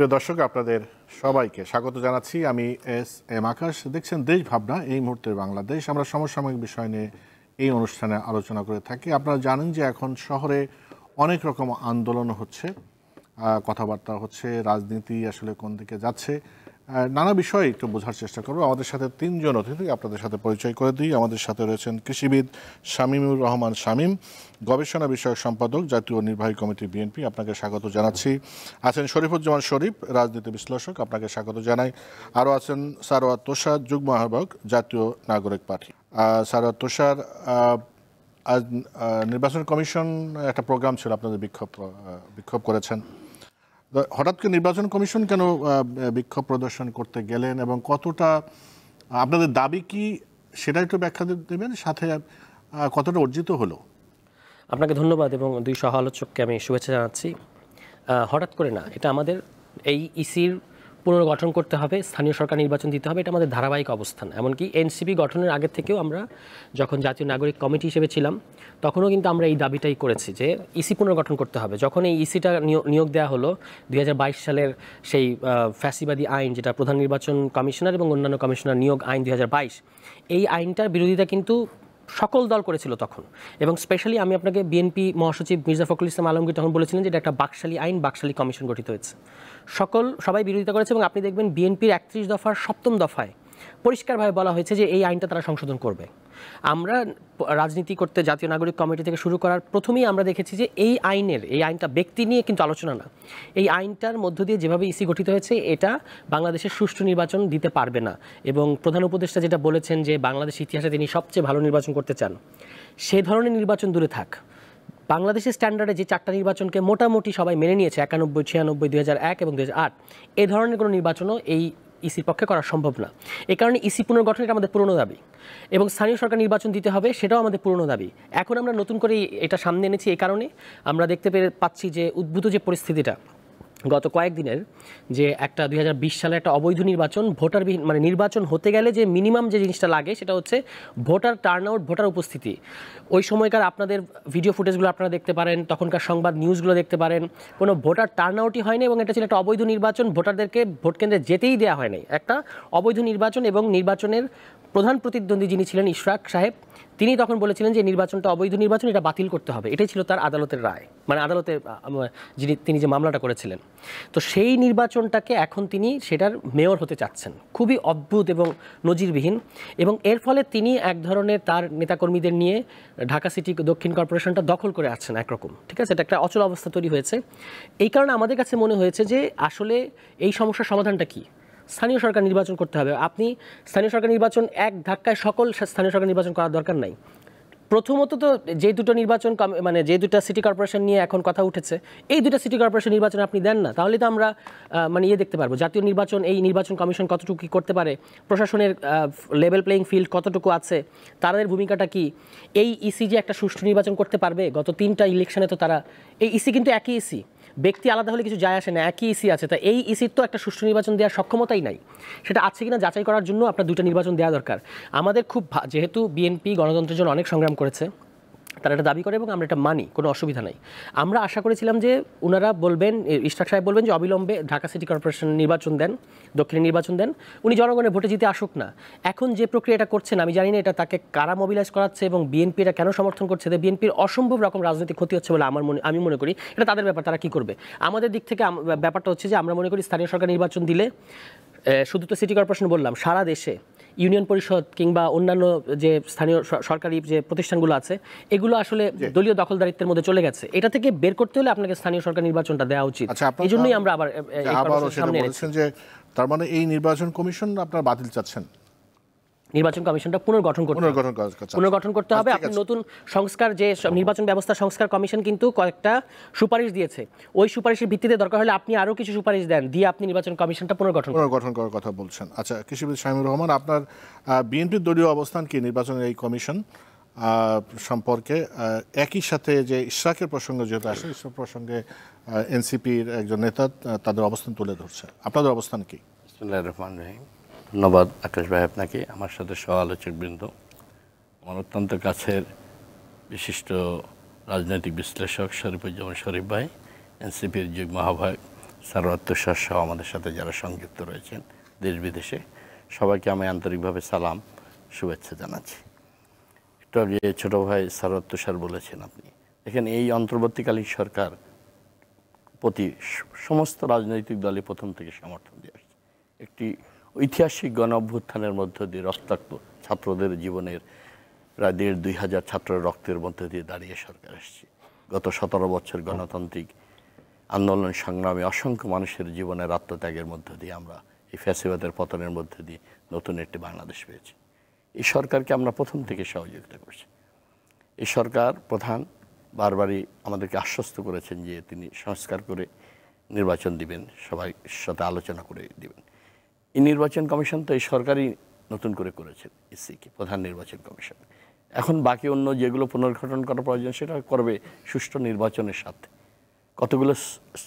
প্রিয় দর্শক, আপনাদের সবাইকে স্বাগত জানাচ্ছি। আমি এস এম আকাশ। দেখছেন দেশ ভাবনা, এই মুহূর্তের বাংলাদেশ। আমরা সমসাময়িক বিষয় নিয়ে এই অনুষ্ঠানে আলোচনা করে থাকি। আপনারা জানেন যে এখন শহরে অনেক রকম আন্দোলন হচ্ছে, কথাবার্তা হচ্ছে, রাজনীতি আসলে কোন দিকে যাচ্ছে, নানা বিষয় একটু বোঝার চেষ্টা করবো। আমাদের সাথে তিনজন অতিথি আপনাদের সাথে পরিচয় করে দিই। আমাদের সাথে রয়েছেন কৃষিবিদ শামীমুর রহমান শামীম, গবেষণা বিষয়ক সম্পাদক, জাতীয় নির্বাহী কমিটি বিএনপি, আপনাকে স্বাগত জানাচ্ছি। আছেন শরীফুজ্জামান শরীফ, রাজনীতি বিশ্লেষক, আপনাকে স্বাগত জানাই। আরও আছেন সারোয়ার তোষার, যুগ্ম আহ্বায়ক, জাতীয় নাগরিক পার্টি। সারোয়ার তোষার, আজ নির্বাচন কমিশন একটা প্রোগ্রাম ছিল, আপনাদের বিক্ষোভ করেছেন। হঠাৎ করে নির্বাচন কমিশন কেন বিক্ষোভ প্রদর্শন করতে গেলেন এবং কতটা আপনাদের দাবি কি সেটা একটু ব্যাখ্যা দেবেন, সাথে কতটা অর্জিত হলো? আপনাকে ধন্যবাদ এবং দুই সহ আলোচককে আমি শুভেচ্ছা জানাচ্ছি। হঠাৎ করে না, এটা আমাদের এই ইসির পুনর্গঠন করতে হবে, স্থানীয় সরকার নির্বাচন দিতে হবে, এটা আমাদের ধারাবাহিক অবস্থান। এমনকি এনসিপি গঠনের আগে থেকেও আমরা যখন জাতীয় নাগরিক কমিটি হিসেবে ছিলাম তখনও কিন্তু আমরা এই দাবিটাই করেছি যে ইসি পুনর্গঠন করতে হবে। যখন এই ইসিটা নিয়োগ দেওয়া হলো 2022 সালের সেই ফ্যাসিবাদী আইন, যেটা প্রধান নির্বাচন কমিশনার এবং অন্যান্য কমিশনার নিয়োগ আইন 2022, এই আইনটার বিরোধিতা কিন্তু সকল দল করেছিল তখন। এবং স্পেশালি আমি আপনাকে বিএনপি মহাসচিব মির্জা ফখরুল ইসলাম আলমগীর তখন বলেছিলেন যে এটা একটা বাকশালী আইন, বাকশালী কমিশন গঠিত হয়েছে। সবাই বিরোধিতা করেছে এবং আপনি দেখবেন বিএনপির 31 দফার 7ম দফায় পরিষ্কারভাবে বলা হয়েছে যে এই আইনটা তারা সংশোধন করবে। আমরা রাজনীতি করতে জাতীয় নাগরিক কমিটি থেকে শুরু করার প্রথমেই আমরা দেখেছি যে এই আইনটা ব্যক্তি নিয়ে কিন্তু আলোচনা না। এই আইনটার মধ্য দিয়ে যেভাবে ইসি গঠিত হয়েছে এটা বাংলাদেশের সুষ্ঠু নির্বাচন দিতে পারবে না। এবং প্রধান উপদেষ্টা যেটা বলেছেন যে বাংলাদেশ ইতিহাসে তিনি সবচেয়ে ভালো নির্বাচন করতে চান, সে ধরনের নির্বাচন দূরে থাক। বাংলাদেশের স্ট্যান্ডার্ডে যে 4টা নির্বাচনকে মোটামুটি সবাই মেনে নিয়েছে, 91, 96, 2001 এবং 2008, এই ধরনের কোনো নির্বাচনও এই ইসির পক্ষে করা সম্ভব না। এই কারণে ইসি পুনর্গঠন এটা আমাদের পুরনো দাবি এবং স্থানীয় সরকার নির্বাচন দিতে হবে, সেটাও আমাদের পুরনো দাবি। এখন আমরা নতুন করে এটা সামনে এনেছি এই কারণে আমরা দেখতে পাচ্ছি যে উদ্ভূত যে পরিস্থিতিটা গত কয়েকদিনের, যে একটা 2020 সালে একটা অবৈধ নির্বাচন, ভোটারবিহীন, মানে নির্বাচন হতে গেলে যে মিনিমাম যে জিনিসটা লাগে সেটা হচ্ছে ভোটার টার্নআউট, ভোটার উপস্থিতি। ওই সময়কার আপনাদের ভিডিও ফুটেজগুলো আপনারা দেখতে পারেন, তখনকার সংবাদ নিউজগুলো দেখতে পারেন, কোনো ভোটার টার্নআউটই হয়নি এবং এটা ছিল একটা অবৈধ নির্বাচন। ভোটারদেরকে ভোট কেন্দ্রে যেতেই দেওয়া হয়নি, একটা অবৈধ নির্বাচন। এবং নির্বাচনের প্রধান প্রতিদ্বন্দ্বী যিনি ছিলেন ইশরাক সাহেব, তিনি তখন বলেছিলেন যে নির্বাচনটা অবৈধ নির্বাচন, এটা বাতিল করতে হবে। এটাই ছিল তার আদালতের রায়, মানে আদালতের তিনি যে মামলাটা করেছিলেন। তো সেই নির্বাচনটাকে এখন তিনি সেটার মেয়র হতে চাচ্ছেন, খুবই অদ্ভুত এবং নজিরবিহীন। এবং এর ফলে তিনি এক ধরনের তার নেতাকর্মীদের নিয়ে ঢাকা সিটি দক্ষিণ কর্পোরেশনটা দখল করে আছেন একরকম, ঠিক আছে? এটা একটা অচল অবস্থা তৈরি হয়েছে। এই কারণে আমাদের কাছে মনে হয়েছে যে আসলে এই সমস্যার সমাধানটা কী? স্থানীয় সরকার নির্বাচন করতে হবে। আপনি স্থানীয় সরকার নির্বাচন এক ধাক্কায় সকল স্থানীয় সরকার নির্বাচন করার দরকার নাই। প্রথমত তো যে দুটো নির্বাচন, মানে যে দুটো সিটি কর্পোরেশন নিয়ে এখন কথা উঠেছে, এই দুটো সিটি কর্পোরেশন নির্বাচন আপনি দেন না, তাহলে তো আমরা মানে দেখতে পারবো জাতীয় নির্বাচন, এই নির্বাচন কমিশন কতটুকু কী করতে পারে, প্রশাসনের লেভেল প্লেইং ফিল্ড কতটুকু আছে, তাদের ভূমিকাটা কি, এই ইসি যে একটা সুষ্ঠু নির্বাচন করতে পারবে। গত 3টা ইলেকশনে তো তারা, এই ইসি কিন্তু একই ইসি, ব্যক্তি আলাদা হলে কিছু যায় আসে না, একই ইসি আছে। তা এই ইসির তো একটা সুষ্ঠু নির্বাচন দেওয়ার সক্ষমতাই নাই। সেটা আছে কিনা যাচাই করার জন্য আপনার 2টা নির্বাচন দেওয়া দরকার। আমাদের যেহেতু বিএনপি গণতন্ত্রের জন্য অনেক সংগ্রাম করেছে, তারা এটা দাবি করে এবং আমরা এটা মানি, কোনো অসুবিধা নাই। আমরা আশা করেছিলাম যে ওনারা বলবেন, ইশরাক সাহেব বলবেন যে অবিলম্বে ঢাকা সিটি কর্পোরেশন নির্বাচন দেন, দক্ষিণে নির্বাচন দেন, উনি জনগণের ভোটে জিতে আসুক না। এখন যে প্রক্রিয়াটা করছেন আমি জানি না এটা তাকে কারা মোবিলাইজ করাচ্ছে এবং বিএনপি এটা কেন সমর্থন করছে। বিএনপির অসম্ভব রকম রাজনৈতিক ক্ষতি হচ্ছে বলে আমি মনে করি। এটা তাদের ব্যাপার, তারা কী করবে। আমাদের দিক থেকে ব্যাপারটা হচ্ছে যে আমরা মনে করি স্থানীয় সরকার নির্বাচন দিলে, শুধু তো সিটি কর্পোরেশন বললাম, সারা দেশে ইউনিয়ন পরিষদ কিংবা অন্যান্য যে স্থানীয় সরকারি যে প্রতিষ্ঠানগুলো আছে, এগুলো আসলে দলীয় দখলদারিত্বের মধ্যে চলে গেছে। এটা থেকে বের করতে হলে আপনাকে স্থানীয় সরকার নির্বাচনটা দেওয়া উচিত। এই জন্যই আমরা আবার যে তার মানে এই নির্বাচন কমিশন আপনারা বাতিল চাচ্ছেন, নির্বাচন কমিশনটা পুনর্গঠন করতে হবে। আপনি নতুন সংস্কার, যে নির্বাচন ব্যবস্থা সংস্কার কমিশন কিন্তু কয়েকটা সুপারিশ দিয়েছে, ওই সুপারিশের ভিত্তিতে দরকার হলে আপনি আরও কিছু সুপারিশ দেন, দিয়ে আপনি নির্বাচন কমিশনটা পুনর্গঠন করার কথা বলছেন। আচ্ছা, কৃষিবিদ শামীমুর রহমান, আপনার বিএনপির দলীয় অবস্থান কি নির্বাচনের এই কমিশন সম্পর্কে? একই সাথে যে ইশরাকের প্রসঙ্গ যেহেতু আসে, ইশরাক প্রসঙ্গে এনসিপির একজন নেতা তাদের অবস্থান তুলে ধরছে, আপনাদের অবস্থান কি? বিসমিল্লাহির রহমানির রহিম। ধন্যবাদ আকাশ ভাই আপনাকে, আমার সাথে সহ আলোচকবৃন্দ, আমার অত্যন্ত কাছের বিশিষ্ট রাজনৈতিক বিশ্লেষক শরীফুজ্জামান শরীফ ভাই, এনসিপির যুগ্ম আহ্বায়ক সারোয়ার তুষার সহ আমাদের সাথে যারা সংযুক্ত রয়েছেন দেশ বিদেশে, সবাইকে আমি আন্তরিকভাবে সালাম শুভেচ্ছা জানাচ্ছি। একটু আগে ছোট ভাই সারোয়ার তুষার বলেছেন, আপনি দেখেন এই অন্তর্বর্তীকালীন সরকার প্রতি সমস্ত রাজনৈতিক দলই প্রথম থেকে সমর্থন দিয়ে আসছে। একটি ঐতিহাসিক গণ অভ্যুত্থানের মধ্য দিয়ে রক্তাক্ত ছাত্রদের জীবনের প্রায় 1,500 ছাত্রের রক্তের মধ্যে দিয়ে দাঁড়িয়ে সরকার আসছে। গত 17 বছর গণতান্ত্রিক আন্দোলন সংগ্রামে অসংখ্য মানুষের জীবনের আত্মত্যাগের মধ্য দিয়ে আমরা এই ফ্যাসিবাদের পতনের মধ্যে দিয়ে নতুন একটি বাংলাদেশ পেয়েছি। এই সরকারকে আমরা প্রথম থেকে সহযোগিতা করছি। এই সরকার প্রধান বারবারই আমাদেরকে আশ্বস্ত করেছেন যে তিনি সংস্কার করে নির্বাচন দিবেন, সবাই সাথে আলোচনা করে দিবেন। এই নির্বাচন কমিশন তো এই সরকারই নতুন করে করেছেন, ইসিকে প্রধান নির্বাচন কমিশন। এখন বাকি অন্য যেগুলো পুনর্গঠন করা প্রয়োজন সেটা করবে সুষ্ঠু নির্বাচনের সাথে। কতগুলো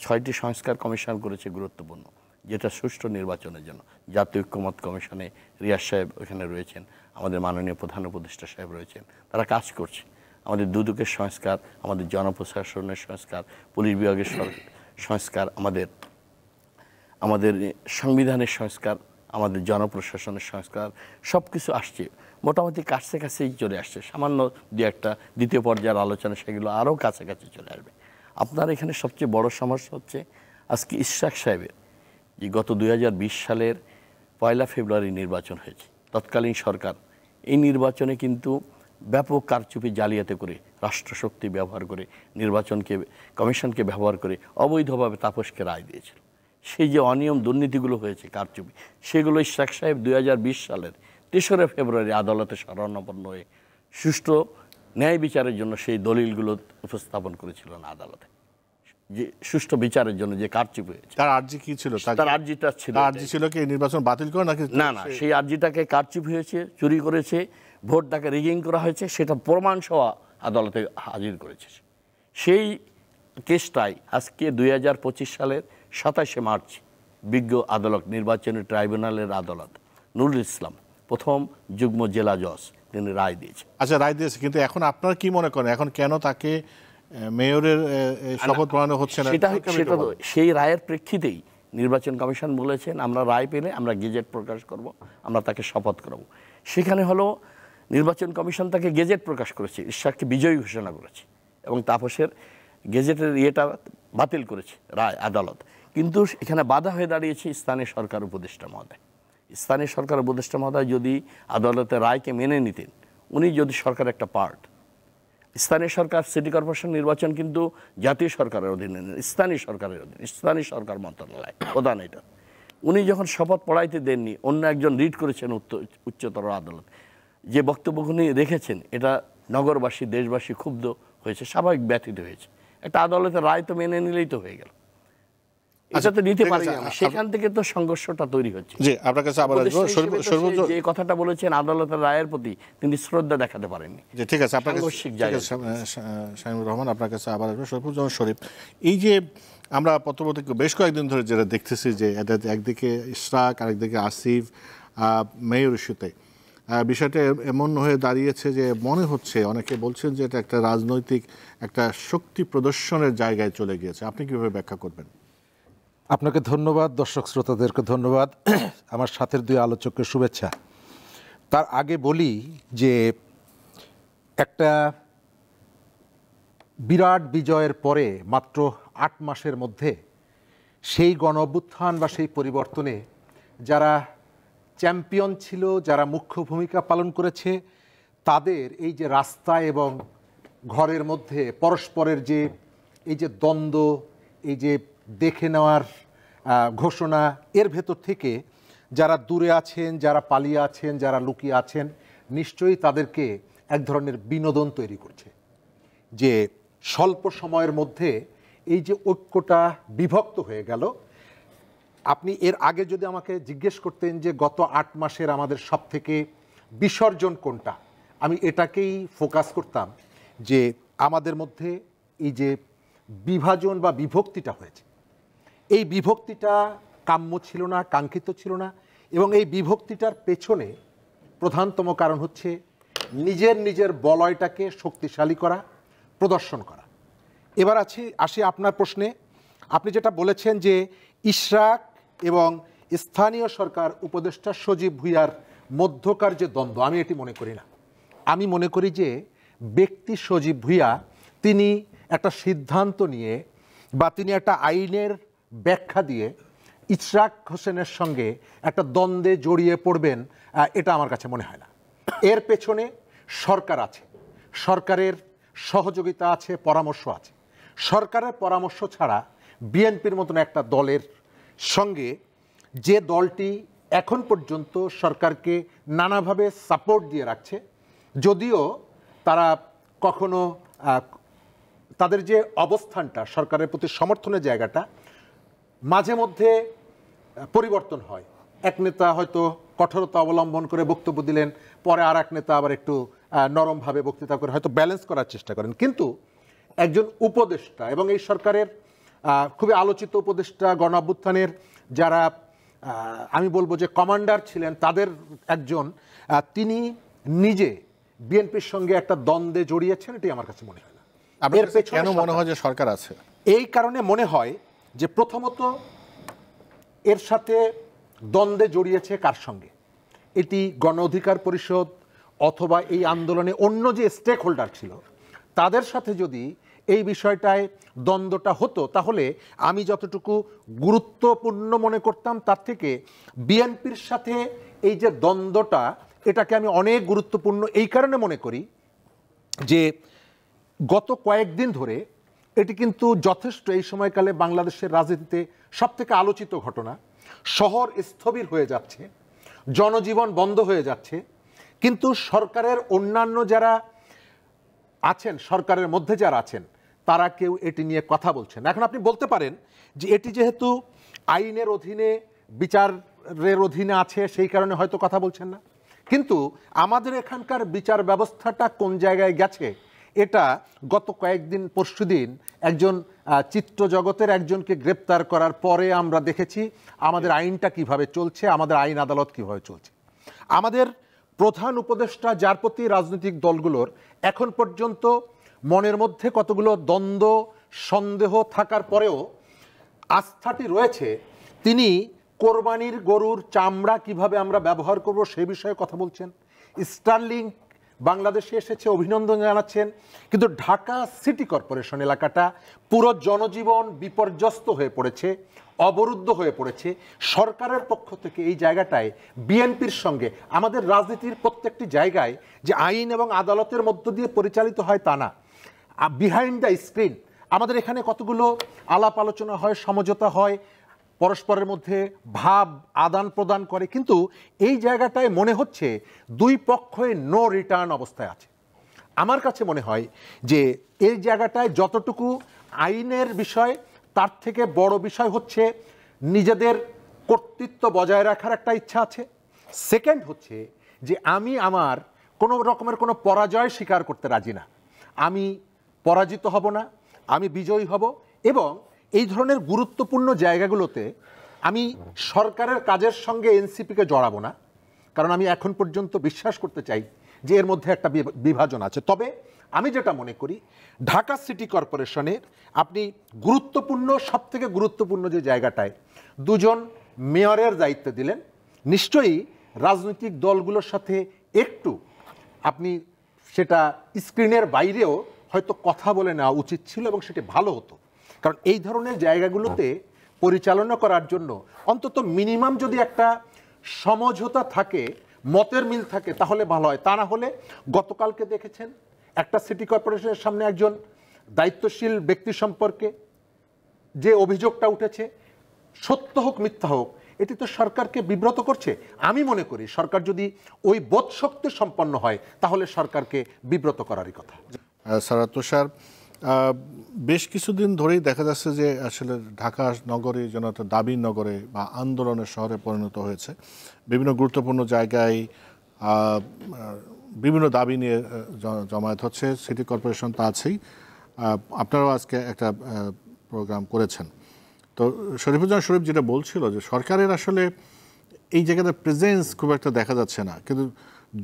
6টি সংস্কার কমিশন করেছে গুরুত্বপূর্ণ, যেটা সুষ্ঠু নির্বাচনের জন্য। জাতীয় ঐক্যমত কমিশনে রিয়াজ সাহেব ওখানে রয়েছেন, আমাদের মাননীয় প্রধান উপদেষ্টা সাহেব রয়েছেন, তারা কাজ করছে। আমাদের দুদকের সংস্কার, আমাদের জনপ্রশাসনের সংস্কার, পুলিশ বিভাগের সংস্কার, আমাদের সংবিধানের সংস্কার, আমাদের জনপ্রশাসনের সংস্কার, সব কিছু আসছে মোটামুটি কাছাকাছি চলে আসছে। সামান্য দু একটা দ্বিতীয় পর্যায়ের আলোচনা সেগুলো আরও কাছাকাছি চলে আসবে। আপনার এখানে সবচেয়ে বড় সমস্যা হচ্ছে আজকে ইশরাক সাহেবের যে গত 2020 সালের 1 ফেব্রুয়ারি নির্বাচন হয়েছে, তৎকালীন সরকার এই নির্বাচনে কিন্তু ব্যাপক কারচুপি জালিয়াতি করে, রাষ্ট্রশক্তি ব্যবহার করে, নির্বাচনকে কমিশনকে ব্যবহার করে অবৈধভাবে তাপসকে রায় দিয়েছিল। সেই যে অনিয়ম দুর্নীতিগুলো হয়েছে, কারচুপি, সেগুলো ইশরাক সাহেব 2020 সালের 3রা ফেব্রুয়ারি আদালতে শরণাপন্ন হয়ে সুষ্ঠু ন্যায় বিচারের জন্য সেই দলিলগুলো উপস্থাপন করেছিলেন আদালতে, যে সুষ্ঠু বিচারের জন্য যে কারচুপি হয়েছে। তার আর্জি কি ছিল? তার আর্জি ছিল কি নির্বাচন বাতিল করে নাকি? না, সেই আর্জিটাকে কারচুপি হয়েছে, চুরি করেছে, ভোটটাকে রিগিং করা হয়েছে, সেটা প্রমাণ সহ আদালতে হাজির করেছে। সেই কেসটাই আজকে 2025 সালের 27শে মার্চ বিজ্ঞ আদালত, নির্বাচনী ট্রাইব্যুনালের আদালত নুরুল ইসলাম প্রথম যুগ্ম জেলা জজ তিনি রায় দিয়েছে। আচ্ছা, রায় দিয়েছে, কিন্তু এখন আপনারা কি মনে করেন এখন কেন তাকে মেয়রের শপথ পড়ানো হচ্ছে না? সেটা সেই রায়ের প্রেক্ষিতেই নির্বাচন কমিশন বলেছেন আমরা রায় পেলে আমরা গেজেট প্রকাশ করব, আমরা তাকে শপথ করাবো। সেখানে হলো নির্বাচন কমিশন তাকে গেজেট প্রকাশ করেছে, ইশরাককে বিজয়ী ঘোষণা করেছে এবং তাপসের গেজেটের ইয়েটা বাতিল করেছে রায় আদালত। কিন্তু এখানে বাধা হয়ে দাঁড়িয়েছে স্থানীয় সরকার উপদেষ্টা মহোদয়। স্থানীয় সরকার উপদেষ্টা মহোদয় যদি আদালতের রায়কে মেনে নিতেন, উনি যদি সরকার একটা পার্ট, স্থানীয় সরকার সিটি কর্পোরেশন নির্বাচন কিন্তু জাতীয় সরকারের অধীনে, স্থানীয় সরকারের অধীনে, স্থানীয় সরকার মন্ত্রণালয় প্রধান এটা। উনি যখন শপথ পড়াইতে দেননি, অন্য একজন রিড করেছেন উচ্চতর আদালত, যে বক্তব্য উনি রেখেছেন এটা নগরবাসী দেশবাসী ক্ষুব্ধ হয়েছে, স্বাভাবিক ব্যথিত হয়েছে। একটা আদালতের রায় তো মেনে নিলেই তো হয়ে গেল, এটা তো নিতে পারি না। সেখান থেকে তো সংঘর্ষটা তৈরি হচ্ছে। জি, আপনার কাছে আবার আসবো। সর্বোচ্চ যে কথাটা বলেছেন আদালতের রায়ের প্রতি তিনি শ্রদ্ধা দেখাতে পারেননি। জি, ঠিক আছে, আপনার কাছে শামীমুর রহমান, আপনার কাছে আবার আসবো। সরফুজ্জামান শরীফ, এই যে আমরা পত্রপত্রিকা বেশ কয়েকদিন ধরে যেটা দেখতেছি যে এটা একদিকে ইশরাক আরেকদিকে আসিফ মেয়র ইস্যুতে বিষয়টা এমন হয়ে দাঁড়িয়েছে যে মনে হচ্ছে, অনেকে বলছেন যে এটা একটা রাজনৈতিক একটা শক্তি প্রদর্শনের জায়গায় চলে গিয়েছে। আপনি কিভাবে ব্যাখ্যা করবেন? আপনাকে ধন্যবাদ, দর্শক শ্রোতাদেরকে ধন্যবাদ, আমার সাথের দুই আলোচককে শুভেচ্ছা। তার আগে বলি যে একটা বিরাট বিজয়ের পরে মাত্র 8 মাসের মধ্যে সেই গণ অভ্যুত্থান বা সেই পরিবর্তনে যারা চ্যাম্পিয়ন ছিল, যারা মুখ্য ভূমিকা পালন করেছে, তাদের এই যে রাস্তা এবং ঘরের মধ্যে পরস্পরের যে এই যে দ্বন্দ্ব, এই যে দেখে নেওয়ার ঘোষণা, এর ভেতর থেকে যারা দূরে আছেন, যারা পালিয়ে আছেন, যারা লুকিয়ে আছেন, নিশ্চয়ই তাদেরকে এক ধরনের বিনোদন তৈরি করছে যে স্বল্প সময়ের মধ্যে এই যে ঐক্যটা বিভক্ত হয়ে গেল। আপনি এর আগে যদি আমাকে জিজ্ঞেস করতেন যে গত 8 মাসের আমাদের সবথেকে বিসর্জন কোনটা, আমি এটাকেই ফোকাস করতাম যে আমাদের মধ্যে এই যে বিভাজন বা বিভক্তিটা হয়েছে, এই বিভক্তিটা কাম্য ছিল না, কাঙ্ক্ষিত ছিল না, এবং এই বিভক্তিটার পেছনে প্রধানতম কারণ হচ্ছে নিজের বলয়টাকে শক্তিশালী করা, প্রদর্শন করা। এবার আসি আপনার প্রশ্নে। আপনি যেটা বলেছেন যে ইশরাক এবং স্থানীয় সরকার উপদেষ্টা সজীব ভুঁইয়ার মধ্যকার যে দ্বন্দ্ব, আমি এটি মনে করি না। আমি মনে করি যে ব্যক্তি সজীব ভুঁইয়া তিনি একটা সিদ্ধান্ত নিয়ে বা তিনি একটা আইনের ব্যাখ্যা দিয়ে ইশরাক হোসেনের সঙ্গে একটা দ্বন্দ্বে জড়িয়ে পড়বেন, এটা আমার কাছে মনে হয় না। এর পেছনে সরকার আছে, সরকারের সহযোগিতা আছে, পরামর্শ আছে। সরকারের পরামর্শ ছাড়া বিএনপির মতন একটা দলের সঙ্গে, যে দলটি এখন পর্যন্ত সরকারকে নানাভাবে সাপোর্ট দিয়ে রাখছে, যদিও তারা কখনো তাদের যে অবস্থানটা সরকারের প্রতি সমর্থনের জায়গাটা মাঝে মধ্যে পরিবর্তন হয়। এক নেতা হয়তো কঠোরতা অবলম্বন করে বক্তব্য দিলেন, পরে আর এক নেতা আবার একটু নরমভাবে বক্তৃতা করে হয়তো ব্যালেন্স করার চেষ্টা করেন। কিন্তু একজন উপদেষ্টা, এবং এই সরকারের খুবই আলোচিত উপদেষ্টা, গণ অভ্যুত্থানের যারা আমি বলবো যে কমান্ডার ছিলেন তাদের একজন, তিনি নিজে বিএনপির সঙ্গে একটা দ্বন্দ্বে জড়িয়েছেন, এটি আমার কাছে মনে হয় না। এর পেছনে কেন মনে হয় যে সরকার আছে? এই কারণে মনে হয় যে প্রথমত এর সাথে দ্বন্দ্বে জড়িয়েছে কার সঙ্গে, এটি গণ অধিকার পরিষদ অথবা এই আন্দোলনে অন্য যে স্টেক হোল্ডার ছিল তাদের সাথে যদি এই বিষয়টায় দ্বন্দ্বটা হতো, তাহলে আমি যতটুকু গুরুত্বপূর্ণ মনে করতাম তার থেকে বিএনপির সাথে এই যে দ্বন্দ্বটা, এটাকে আমি অনেক গুরুত্বপূর্ণ এই কারণে মনে করি যে গত কয়েকদিন ধরে এটি কিন্তু যথেষ্ট এই সময়কালে বাংলাদেশের রাজনীতিতে সবথেকে আলোচিত ঘটনা। শহর স্থবির হয়ে যাচ্ছে, জনজীবন বন্ধ হয়ে যাচ্ছে, কিন্তু সরকারের অন্যান্য যারা আছেন, সরকারের মধ্যে যারা আছেন, তারা কেউ এটি নিয়ে কথা বলছেন। এখন আপনি বলতে পারেন যে এটি যেহেতু আইনের অধীনে, বিচারের অধীনে আছে, সেই কারণে হয়তো কথা বলছেন না। কিন্তু আমাদের এখানকার বিচার ব্যবস্থাটা কোন জায়গায় গেছে, এটা গত কয়েকদিন, পরশুদিন একজন চিত্র জগতের একজনকে গ্রেপ্তার করার পরে আমরা দেখেছি আমাদের আইনটা কিভাবে চলছে, আমাদের আইন আদালত কিভাবে চলছে। আমাদের প্রধান উপদেষ্টা, যার প্রতি রাজনৈতিক দলগুলোর এখন পর্যন্ত মনের মধ্যে কতগুলো দ্বন্দ্ব, সন্দেহ থাকার পরেও আস্থাটি রয়েছে, তিনি কোরবানির গরুর চামড়া কিভাবে আমরা ব্যবহার করব সেই বিষয়ে কথা বলছেন। স্টারলিংক বাংলাদেশে এসেছে, অভিনন্দন জানাচ্ছেন, কিন্তু ঢাকা সিটি কর্পোরেশন এলাকাটা পুরো জনজীবন বিপর্যস্ত হয়ে পড়েছে, অবরুদ্ধ হয়ে পড়েছে। সরকারের পক্ষ থেকে এই জায়গাটায় বিএনপির সঙ্গে, আমাদের রাজনীতির প্রত্যেকটি জায়গায় যে আইন এবং আদালতের মধ্য দিয়ে পরিচালিত হয় তা না, বিহাইন্ড দ্য স্ক্রিন আমাদের এখানে কতগুলো আলাপ আলোচনা হয়, সমঝোতা হয়, পরস্পরের মধ্যে ভাব আদান প্রদান করে, কিন্তু এই জায়গাটায় মনে হচ্ছে দুই পক্ষই নো রিটার্ন অবস্থায় আছে। আমার কাছে মনে হয় যে এই জায়গাটায় যতটুকু আইনের বিষয়, তার থেকে বড় বিষয় হচ্ছে নিজেদের কর্তৃত্ব বজায় রাখার একটা ইচ্ছা আছে। সেকেন্ড হচ্ছে যে আমি আমার কোনো রকমের কোনো পরাজয় স্বীকার করতে রাজি না, আমি পরাজিত হব না, আমি বিজয়ী হব। এবং এই ধরনের গুরুত্বপূর্ণ জায়গাগুলোতে আমি সরকারের কাজের সঙ্গে এনসিপিকে জড়াবো না, কারণ আমি এখন পর্যন্ত বিশ্বাস করতে চাই যে এর মধ্যে একটা বিভাজন আছে। তবে আমি যেটা মনে করি, ঢাকা সিটি কর্পোরেশনের আপনি গুরুত্বপূর্ণ, সবথেকে গুরুত্বপূর্ণ যে জায়গাটায় দুজন মেয়রের দায়িত্ব দিলেন, নিশ্চয়ই রাজনৈতিক দলগুলোর সাথে একটু আপনি সেটা স্ক্রিনের বাইরেও হয়তো কথা বলে নেওয়া উচিত ছিল, এবং সেটি ভালো হতো। কারণ এই ধরনের জায়গাগুলোতে পরিচালনা করার জন্য অন্তত মিনিমাম যদি একটা সমঝোতা থাকে, মতের মিল থাকে, তাহলে ভালো হয়। তা না হলে গতকালকে দেখেছেন একটা সিটি কর্পোরেশনের সামনে একজন দায়িত্বশীল ব্যক্তি সম্পর্কে যে অভিযোগটা উঠেছে, সত্য হোক মিথ্যা হোক, এটি তো সরকারকে বিব্রত করছে। আমি মনে করি সরকার যদি ওই বোধশক্তি সম্পন্ন হয়, তাহলে সরকারকে বিব্রত করারই কথা। স্যার তুষার, বেশ কিছুদিন ধরেই দেখা যাচ্ছে যে আসলে ঢাকা নগরী যেন একটা দাবির নগরে বা আন্দোলনের শহরে পরিণত হয়েছে। বিভিন্ন গুরুত্বপূর্ণ জায়গায় বিভিন্ন দাবি নিয়ে জমায়েত হচ্ছে, সিটি কর্পোরেশন তা আছেই, আপনারাও আজকে একটা প্রোগ্রাম করেছেন। তো শরীফুজ্জামান শরীফ যেটা বলছিল যে সরকারের আসলে এই জায়গাতে প্রেজেন্স খুব একটা দেখা যাচ্ছে না, কিন্তু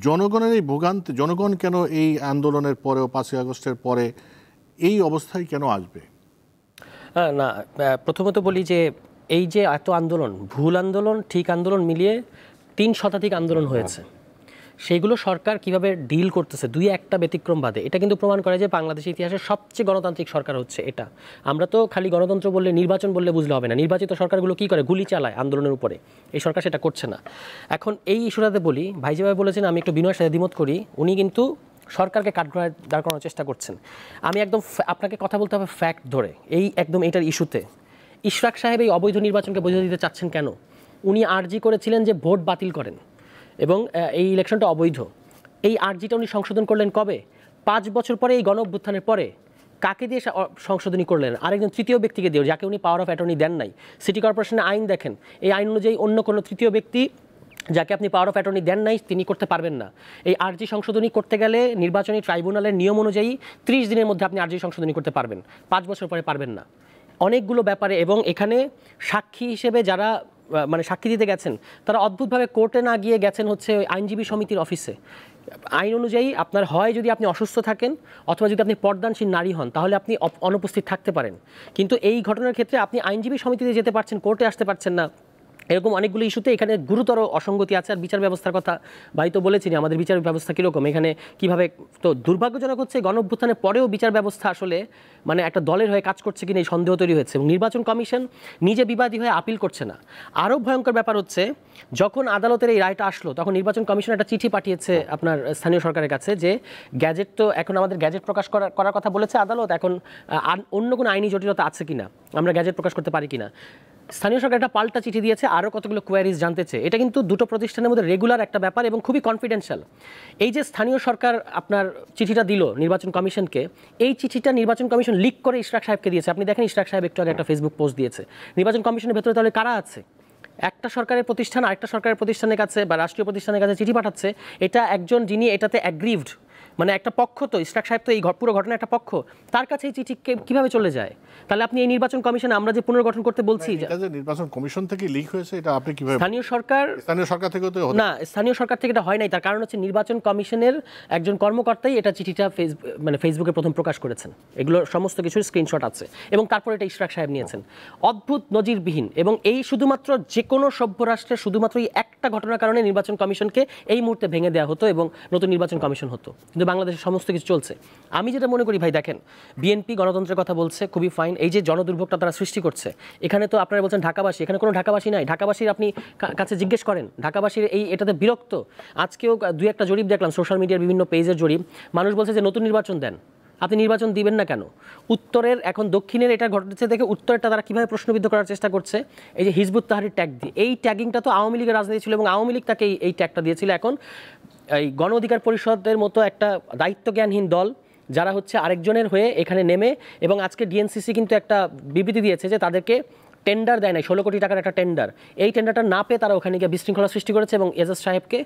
জনগণের এই ভোগান্তি, জনগণ কেন এই আন্দোলনের পরেও 5ই আগস্টের পরে এই অবস্থায় কেন আসবে? হ্যাঁ না, প্রথমত বলি যে এই যে এত আন্দোলন, ভুল আন্দোলন ঠিক আন্দোলন মিলিয়ে 3 শতাধিক আন্দোলন হয়েছে, সেইগুলো সরকার কিভাবে ডিল করতেছে দুই একটা ব্যতিক্রম বাদে, এটা কিন্তু প্রমাণ করে যে বাংলাদেশের ইতিহাসের সবচেয়ে গণতান্ত্রিক সরকার হচ্ছে এটা। আমরা তো খালি গণতন্ত্র বললে, নির্বাচন বললে বুঝলে হবে না। নির্বাচিত সরকারগুলো কি করে? গুলি চালায় আন্দোলনের উপরে। এই সরকার সেটা করছে না। এখন এই ইস্যুটাতে বলি, ভাই যেভাবে বলেছেন আমি একটু বিনয়ের সাথে দ্বিমত করি, উনি কিন্তু সরকারকে কাঠগড়ায় দাঁড় করানোর চেষ্টা করছেন। আমি একদম আপনাকে কথা বলতে হবে ফ্যাক্ট ধরে, এই একদম এটার ইস্যুতে ইশরাক সাহেব এই অবৈধ নির্বাচনকে বোঝা দিতে চাচ্ছেন কেন? উনি আর্জি করেছিলেন যে ভোট বাতিল করেন এবং এই ইলেকশনটা অবৈধ। এই আর্জিটা উনি সংশোধন করলেন কবে? 5 বছর পরে, এই গণ অভ্যুত্থানের পরে। কাকে দিয়ে সংশোধনী করলেন? আরেকজন তৃতীয় ব্যক্তিকে দিয়ে, যাকে উনি পাওয়ার অফ অ্যাটর্নি দেন নাই। সিটি কর্পোরেশনের আইন দেখেন, এই আইন অনুযায়ী অন্য কোনো তৃতীয় ব্যক্তি যাকে আপনি পাওয়ার অফ অ্যাটর্নি দেন নাই তিনি করতে পারবেন না। এই আর্জি সংশোধনী করতে গেলে নির্বাচনী ট্রাইব্যুনালের নিয়ম অনুযায়ী 30 দিনের মধ্যে আপনি আর্জি সংশোধনী করতে পারবেন, 5 বছর পরে পারবেন না। অনেকগুলো ব্যাপারে, এবং এখানে সাক্ষী হিসেবে যারা মানে সাক্ষী দিতে গেছেন তারা অদ্ভুতভাবে কোর্টে না গিয়ে গেছেন হচ্ছে আইনজীবী সমিতির অফিসে। আইন অনুযায়ী আপনার হয় যদি আপনি অসুস্থ থাকেন অথবা যদি আপনি পর্দানশীল নারী হন তাহলে আপনি অনুপস্থিত থাকতে পারেন, কিন্তু এই ঘটনার ক্ষেত্রে আপনি আইনজীবী সমিতিতে যেতে পারছেন, কোর্টে আসতে পারছেন না। এরকম অনেকগুলো ইস্যুতে এখানে গুরুতর অসঙ্গতি আছে। আর বিচার ব্যবস্থার কথা ভাই তো বলেছিনি, আমাদের বিচার ব্যবস্থা কীরকম এখানে কীভাবে, তো দুর্ভাগ্যজনক হচ্ছে গণ অভ্যুত্থানের পরেও বিচার ব্যবস্থা আসলে মানে একটা দলের হয়ে কাজ করছে কিনা এই সন্দেহ তৈরি হয়েছে, এবং নির্বাচন কমিশন নিজে বিবাদী হয়ে আপিল করছে না। আরও ভয়ঙ্কর ব্যাপার হচ্ছে, যখন আদালতের এই রায়টা আসলো তখন নির্বাচন কমিশন একটা চিঠি পাঠিয়েছে আপনার স্থানীয় সরকারের কাছে যে গ্যাজেট, তো এখন আমাদের গ্যাজেট প্রকাশ করার কথা বলেছে আদালত, এখন অন্য কোনো আইনি জটিলতা আছে কিনা, আমরা গ্যাজেট প্রকাশ করতে পারি কিনা। স্থানীয় সরকার একটা পাল্টা চিঠি দিয়েছে, আরও কতগুলো কোয়ারিজ জানতে চেয়ে। এটা কিন্তু দুটো প্রতিষ্ঠানের মধ্যে রেগুলার একটা ব্যাপার এবং খুবই কনফিডেন্সিয়াল। এই যে স্থানীয় সরকার আপনার চিঠিটা দিল নির্বাচন কমিশনকে, এই চিঠিটা নির্বাচন কমিশন লিক করে ইশরাক সাহেবকে দিয়েছে। আপনি দেখেন ইশরাক সাহেব একটু আগে একটা ফেসবুক পোস্ট দিয়েছে। নির্বাচন কমিশনের ভেতরে তাহলে কারা আছে? একটা সরকারের প্রতিষ্ঠান আরেকটা সরকারের প্রতিষ্ঠানের কাছে বা রাষ্ট্রীয় প্রতিষ্ঠানের কাছে চিঠি পাঠাচ্ছে, এটা একজন যিনি এটাতে অ্যাগ্রিভড, মানে একটা পক্ষ, তো ইশরাক সাহেব তো এই পুরো ঘটনা একটা পক্ষ, তার কাছে এই চিঠি কিভাবে চলে যায়? তাহলে আপনি এই নির্বাচন কমিশন আমরা যে পুনর্গঠন করতে বলছি, এটা যে নির্বাচন কমিশন থেকে লিক হয়েছে এটা আপনি কিভাবে? স্থানীয় সরকার থেকে তো না, স্থানীয় সরকার থেকে এটা হয় নাই। তার কারণ হচ্ছে নির্বাচন কমিশনের একজন কর্মকর্তাই এটা চিঠিটা ফেসবুকে প্রথম প্রকাশ করেছেন। এগুলো সমস্ত কিছুর স্ক্রিনশট আছে, এবং তারপর এটা ইশরাক সাহেব নিয়েছেন। অদ্ভুত, নজিরবিহীন, এবং এই শুধুমাত্র যে কোনো সভ্য রাষ্ট্রের শুধুমাত্র এই একটা ঘটনার কারণে নির্বাচন কমিশনকে এই মুহূর্তে ভেঙে দেওয়া হতো এবং নতুন নির্বাচন কমিশন হতো, কিন্তু বাংলাদেশের সমস্ত কিছু চলছে। আমি যেটা মনে করি ভাই, দেখেন বিএনপি গণতন্ত্রের কথা বলছে, খুবই ফাইন। এই যে জনদুর্ভোগটা তারা সৃষ্টি করছে, এখানে তো আপনারা বলছেন ঢাকাবাসী, এখানে কোনো ঢাকাবাসী নাই। ঢাকাবাসীর আপনি কাছে জিজ্ঞেস করেন, ঢাকাবাসীর এটাতে বিরক্ত। আজকেও দুই একটা জরিপ দেখলাম, সোশ্যাল মিডিয়ার বিভিন্ন পেজের জরিপ, মানুষ বলছে যে নতুন নির্বাচন দেন। আপনি নির্বাচন দিবেন না কেন? উত্তরের, এখন দক্ষিণের এটা ঘটেছে দেখে উত্তরটা তারা কীভাবে প্রশ্নবিদ্ধ করার চেষ্টা করছে, এই যে হিজবুত তাহরির ট্যাগ দিয়ে। এই ট্যাগিংটা তো আওয়ামী লীগের রাজনীতি ছিল এবং আওয়ামী লীগ তাকে এই ট্যাগটা দিয়েছিল। এখন এই গণ অধিকার পরিষদের মতো একটা দায়িত্বজ্ঞানহীন দল যারা হচ্ছে আরেকজনের হয়ে এখানে নেমে, এবং আজকে ডিএনসিসি কিন্তু একটা বিবৃতি দিয়েছে যে তাদেরকে টেন্ডার দেয় নাই, 16 কোটি টাকার একটা টেন্ডার। এই টেন্ডারটা না পেয়ে তারা ওখানে গিয়ে বিশৃঙ্খলা সৃষ্টি করেছে এবং এজাজ সাহেবকে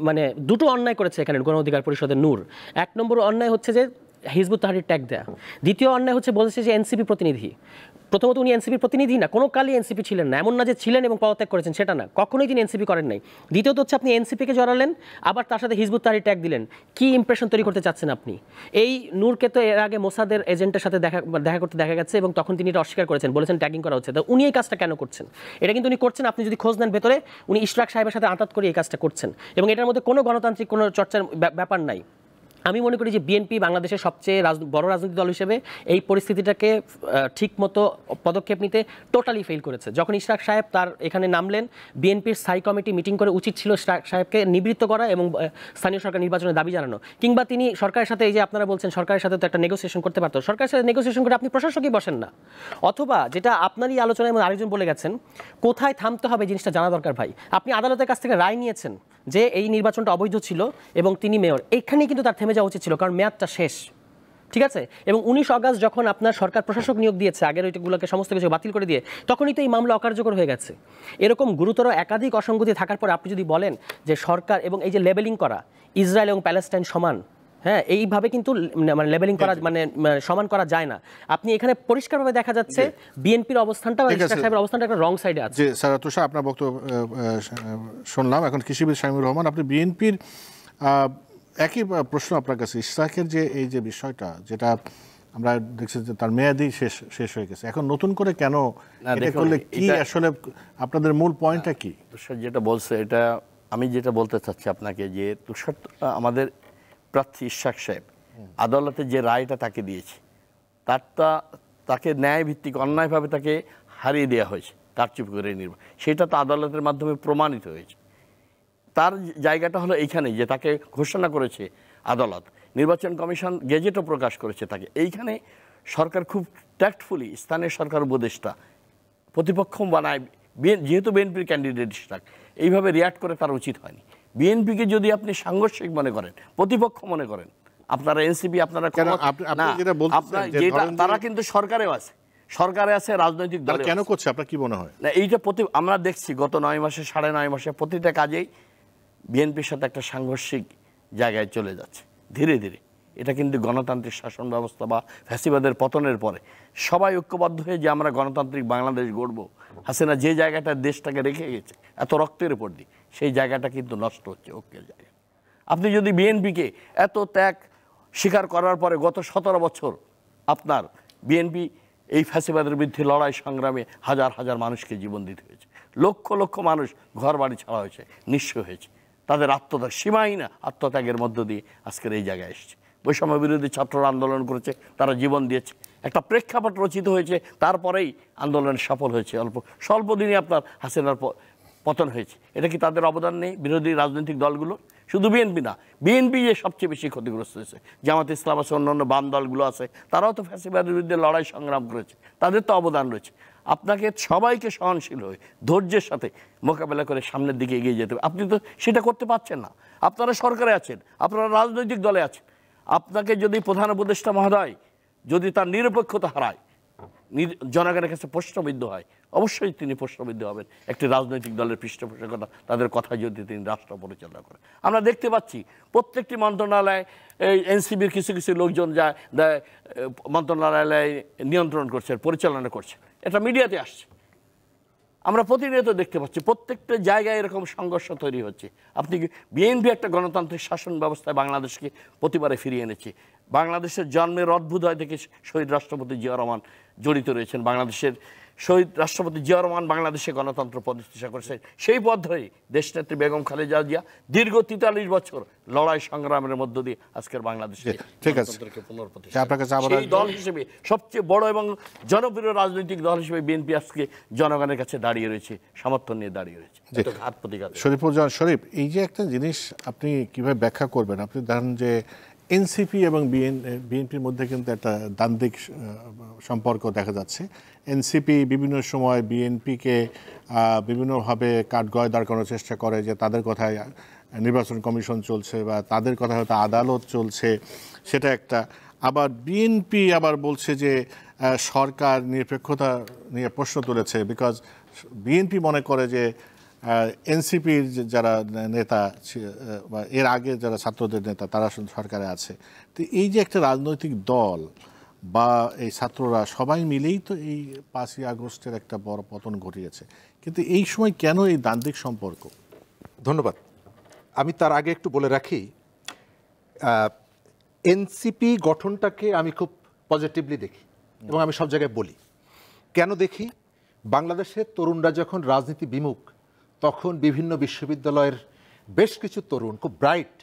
মানে দুটো অন্যায় করেছে এখানে গণ অধিকার পরিষদের নূর। 1 নম্বর অন্যায় হচ্ছে যে হিজবুত তাহরির ট্যাগ দেয়া। দ্বিতীয় অন্যায় হচ্ছে বলেছে যে এনসিপি প্রতিনিধি। প্রথমত উনি এনসিপির প্রতিনিধি না, কোনো কালই এনসিপি ছিলেন না, এমন না যে ছিলেন এবং পদত্যাগ করেছেন, সেটা না, কখনোই তিনি এনসিপি করেন নাই। দ্বিতীয়ত হচ্ছে আপনি এনসিপিকে জড়ালেন, আবার তার সাথে হিজবুত তাহরির ট্যাগ দিলেন। কি ইমপ্রেশন তৈরি করতে চাচ্ছেন আপনি? এই নূরকে তো এর আগে মোসাদের এজেন্টের সাথে দেখা করতে দেখা গেছে এবং তখন তিনি এটা অস্বীকার করেছেন, বলেছেন ট্যাগিং করা হচ্ছে। তো উনি এই কাজটা কেন করছেন? এটা কিন্তু উনি করছেন, আপনি যদি খোঁজ নেন ভেতরে, উনি ইশরাক সাহেবের সাথে আঁতাত করে এই কাজটা করছেন, এবং এটার মধ্যে কোনো গণতান্ত্রিক কোনো চর্চার ব্যাপার নাই। আমি মনে করি যে বিএনপি বাংলাদেশের সবচেয়ে বড় রাজনৈতিক দল হিসেবে এই পরিস্থিতিটাকে ঠিকমতো পদক্ষেপ নিতে টোটালি ফেল করেছে। যখন ইশরাক সাহেব তার এখানে নামলেন, বিএনপির স্থায়ী কমিটি মিটিং করে উচিত ছিল ইশরাক সাহেবকে নিবৃত্ত করা এবং স্থানীয় সরকার নির্বাচনের দাবি জানানো, কিংবা তিনি সরকারের সাথে, এই যে আপনারা বলছেন সরকারের সাথে তো একটা নেগোসিয়েশন করতে পারতো, সরকারের সাথে নেগোসিয়েশন করে আপনি প্রশাসকই বসেন না। অথবা যেটা আপনারই আলোচনায় আরেকজন বলে গেছেন, কোথায় থামতে হবে জিনিসটা জানা দরকার ভাই। আপনি আদালতের কাছ থেকে রায় নিয়েছেন যে এই নির্বাচনটা অবৈধ ছিল এবং তিনি মেয়র, এইখানেই কিন্তু তার থেমে যাওয়া উচিত ছিল, কারণ মেয়াদটা শেষ, ঠিক আছে? এবং 19 আগস্ট যখন আপনার সরকার প্রশাসক নিয়োগ দিয়েছে, আগের ওইগুলোকে সমস্ত কিছু বাতিল করে দিয়ে, তখনই তো এই মামলা অকার্যকর হয়ে গেছে। এরকম গুরুতর একাধিক অসঙ্গতি থাকার পর আপনি যদি বলেন যে সরকার, এবং এই যে লেবেলিং করা ইসরায়েল এবং প্যালেস্টাইন সমান, হ্যাঁ, এইভাবে কিন্তু মানে লেবেলিং করা মানে সমান করা যায় না। আপনি এখানে পরিষ্কারভাবে দেখা যাচ্ছে বিএনপির অবস্থানটা বা ইশরাক সাহেবের অবস্থানটা একটা রং সাইডে আছে। যে স্যার তুষার, আপনার বক্তব্য শুনলাম। এখন কৃষিবিদ শামীমুর রহমান, আপনি বিএনপির একই প্রশ্ন আপনার কাছে, ইশরাকের যে এই যে বিষয়টা, যেটা আমরা দেখছি যে তার মেয়াদি শেষ হয়ে গেছে, এখন নতুন করে কেন এটা দেখুন, করলে কি আসলে আপনাদের মূল পয়েন্টটা কি? তুষার যেটা বলছে এটা আমি যেটা বলতে চাচ্ছি আপনাকে, যে তুষার আমাদের প্রার্থী ইশাক সাহেব আদালতে যে রায়টা তাকে দিয়েছে, তাকে ন্যায় ভিত্তিক অন্যায়ভাবে তাকে হারিয়ে দেওয়া হয়েছে কারচুপি করে নির্বাচন, সেটা তো আদালতের মাধ্যমে প্রমাণিত হয়েছে। তার জায়গাটা হলো এইখানে যে তাকে ঘোষণা করেছে আদালত, নির্বাচন কমিশন গেজেটও প্রকাশ করেছে তাকে। এইখানে সরকার খুব ট্যাক্টফুলি, স্থানীয় সরকার উপদেষ্টা প্রতিপক্ষ বানায়, যেহেতু বিএনপির ক্যান্ডিডেট ইশাক, এইভাবে রিয়াক্ট করে তার উচিত হয়নি। বিএনপিকে যদি আপনি সাংঘর্ষিক মনে করেন, প্রতিপক্ষ মনে করেন, আপনারা এনসিপি, আপনারা তারা কিন্তু সরকারেও আছে, রাজনৈতিক দল কেন করছে আপনার কি মনে হয়? না, এইটা আমরা দেখছি গত 9 মাসে 9.5 মাসে প্রতিটা কাজেই বিএনপির সাথে একটা সাংঘর্ষিক জায়গায় চলে যাচ্ছে ধীরে ধীরে। এটা কিন্তু গণতান্ত্রিক শাসন ব্যবস্থা বা ফ্যাসিবাদের পতনের পরে সবাই ঐক্যবদ্ধ হয়ে যে আমরা গণতান্ত্রিক বাংলাদেশ গড়ব, হাসিনা যে জায়গাটা দেশটাকে রেখে গেছে এত রক্তের উপর দিয়ে, সেই জায়গাটা কিন্তু নষ্ট হচ্ছে, ঐক্যের জায়গা। আপনি যদি বিএনপিকে এত ত্যাগ স্বীকার করার পরে গত 17 বছর আপনার বিএনপি এই ফ্যাসিবাদের বিরুদ্ধে লড়াই সংগ্রামে হাজার হাজার মানুষকে জীবন দিতে হয়েছে, লক্ষ লক্ষ মানুষ ঘর বাড়ি ছাড়া হয়েছে, নিঃস্ব হয়েছে, তাদের আত্মত্যাগ সীমাহীন আত্মত্যাগের মধ্য দিয়ে আজকের এই জায়গায় এসেছে। বৈষম্য বিরোধী ছাত্ররা আন্দোলন করেছে, তারা জীবন দিয়েছে, একটা প্রেক্ষাপট রচিত হয়েছে, তারপরেই আন্দোলন সফল হয়েছে। স্বল্প দিনে আপনার হাসিনার পতন হয়েছে। এটা কি তাদের অবদান নেই বিরোধী রাজনৈতিক দলগুলো? শুধু বিএনপি না, বিএনপি যে সবচেয়ে বেশি ক্ষতিগ্রস্ত হয়েছে, জামাত ইসলাম আছে, অন্যান্য বাম দলগুলো আছে, তারাও তো ফ্যাসিবাদের বিরুদ্ধে লড়াই সংগ্রাম করেছে, তাদের তো অবদান রয়েছে। আপনাকে সবাইকে সহনশীল হয়ে ধৈর্যের সাথে মোকাবেলা করে সামনের দিকে এগিয়ে যেতে হবে। আপনি তো সেটা করতে পারছেন না। আপনারা সরকারে আছেন, আপনারা রাজনৈতিক দলে আছেন। আপনাকে যদি প্রধান উপদেষ্টা মহোদয় যদি তার নিরপেক্ষতা হারায়, জনগণের কাছে প্রশ্নবিদ্ধ হয়, অবশ্যই তিনি প্রশ্নবিদ্ধ হবেন একটি রাজনৈতিক দলের পৃষ্ঠপোষকতা, তাদের কথা যদি তিনি রাষ্ট্র পরিচালনা করেন। আমরা দেখতে পাচ্ছি প্রত্যেকটি মন্ত্রণালয়, এই এনসিবির কিছু কিছু লোকজন যায় মন্ত্রণালয় নিয়ন্ত্রণ করছে, পরিচালনা করছে, এটা মিডিয়াতে আসছে, আমরা প্রতিনিয়ত দেখতে পাচ্ছি। প্রত্যেকটা জায়গায় এরকম সংঘর্ষ তৈরি হচ্ছে। আপনি বিএনপি একটা গণতান্ত্রিক শাসন ব্যবস্থায় বাংলাদেশকে প্রতিবারে ফিরিয়ে এনেছে। বাংলাদেশের জন্মের অদ্ভুত হয় থেকে শহীদ রাষ্ট্রপতি জিয়া রহমান জড়িত রয়েছেন। বাংলাদেশের শহীদ রাষ্ট্রপতি জিয়া রহমান বাংলাদেশে গণতন্ত্র প্রতিষ্ঠা করেছেন। সেই পথ ধরেই দেশনেত্রী বেগম খালেদা জিয়া দীর্ঘ 43 বছর লড়াই সংগ্রামের মধ্য দিয়ে আজকের বাংলাদেশে সেই দল হিসেবে সবচেয়ে বড় এবং জনপ্রিয় রাজনৈতিক দল হিসেবে বিএনপি আজকে জনগণের কাছে দাঁড়িয়ে রয়েছে, সমর্থন নিয়ে দাঁড়িয়ে রয়েছে। শরীফুজ্জামান শরীফ, এই যে একটা জিনিস আপনি কিভাবে ব্যাখ্যা করবেন? আপনি জানেন যে এনসিপি এবং বিএনপির মধ্যে কিন্তু একটা দ্বান্দ্বিক সম্পর্ক দেখা যাচ্ছে। এনসিপি বিভিন্ন সময় বিএনপিকে বিভিন্নভাবে কাঠগড়ায় দাঁড় করানোর চেষ্টা করে যে তাদের কথায় নির্বাচন কমিশন চলছে বা তাদের কথা হয়তো আদালত চলছে, সেটা একটা। আবার বিএনপি আবার বলছে যে সরকার নিরপেক্ষতা নিয়ে প্রশ্ন তুলেছে, বিকজ বিএনপি মনে করে যে এনসিপির যারা নেতা বা এর আগে যারা ছাত্রদের নেতা তারা সরকারে আছে। তো এই যে একটা রাজনৈতিক দল বা এই ছাত্ররা সবাই মিলেই তো এই 5ই আগস্টের একটা বড় পতন ঘটিয়েছে, কিন্তু এই সময় কেন এই দ্বান্দ্বিক সম্পর্ক? ধন্যবাদ। আমি তার আগে একটু বলে রাখি, এনসিপি গঠনটাকে আমি খুব পজিটিভলি দেখি এবং আমি সব জায়গায় বলি। কেন দেখি? বাংলাদেশের তরুণরা যখন রাজনীতি বিমুখ, তখন বিভিন্ন বিশ্ববিদ্যালয়ের বেশ কিছু তরুণ খুব ব্রাইট,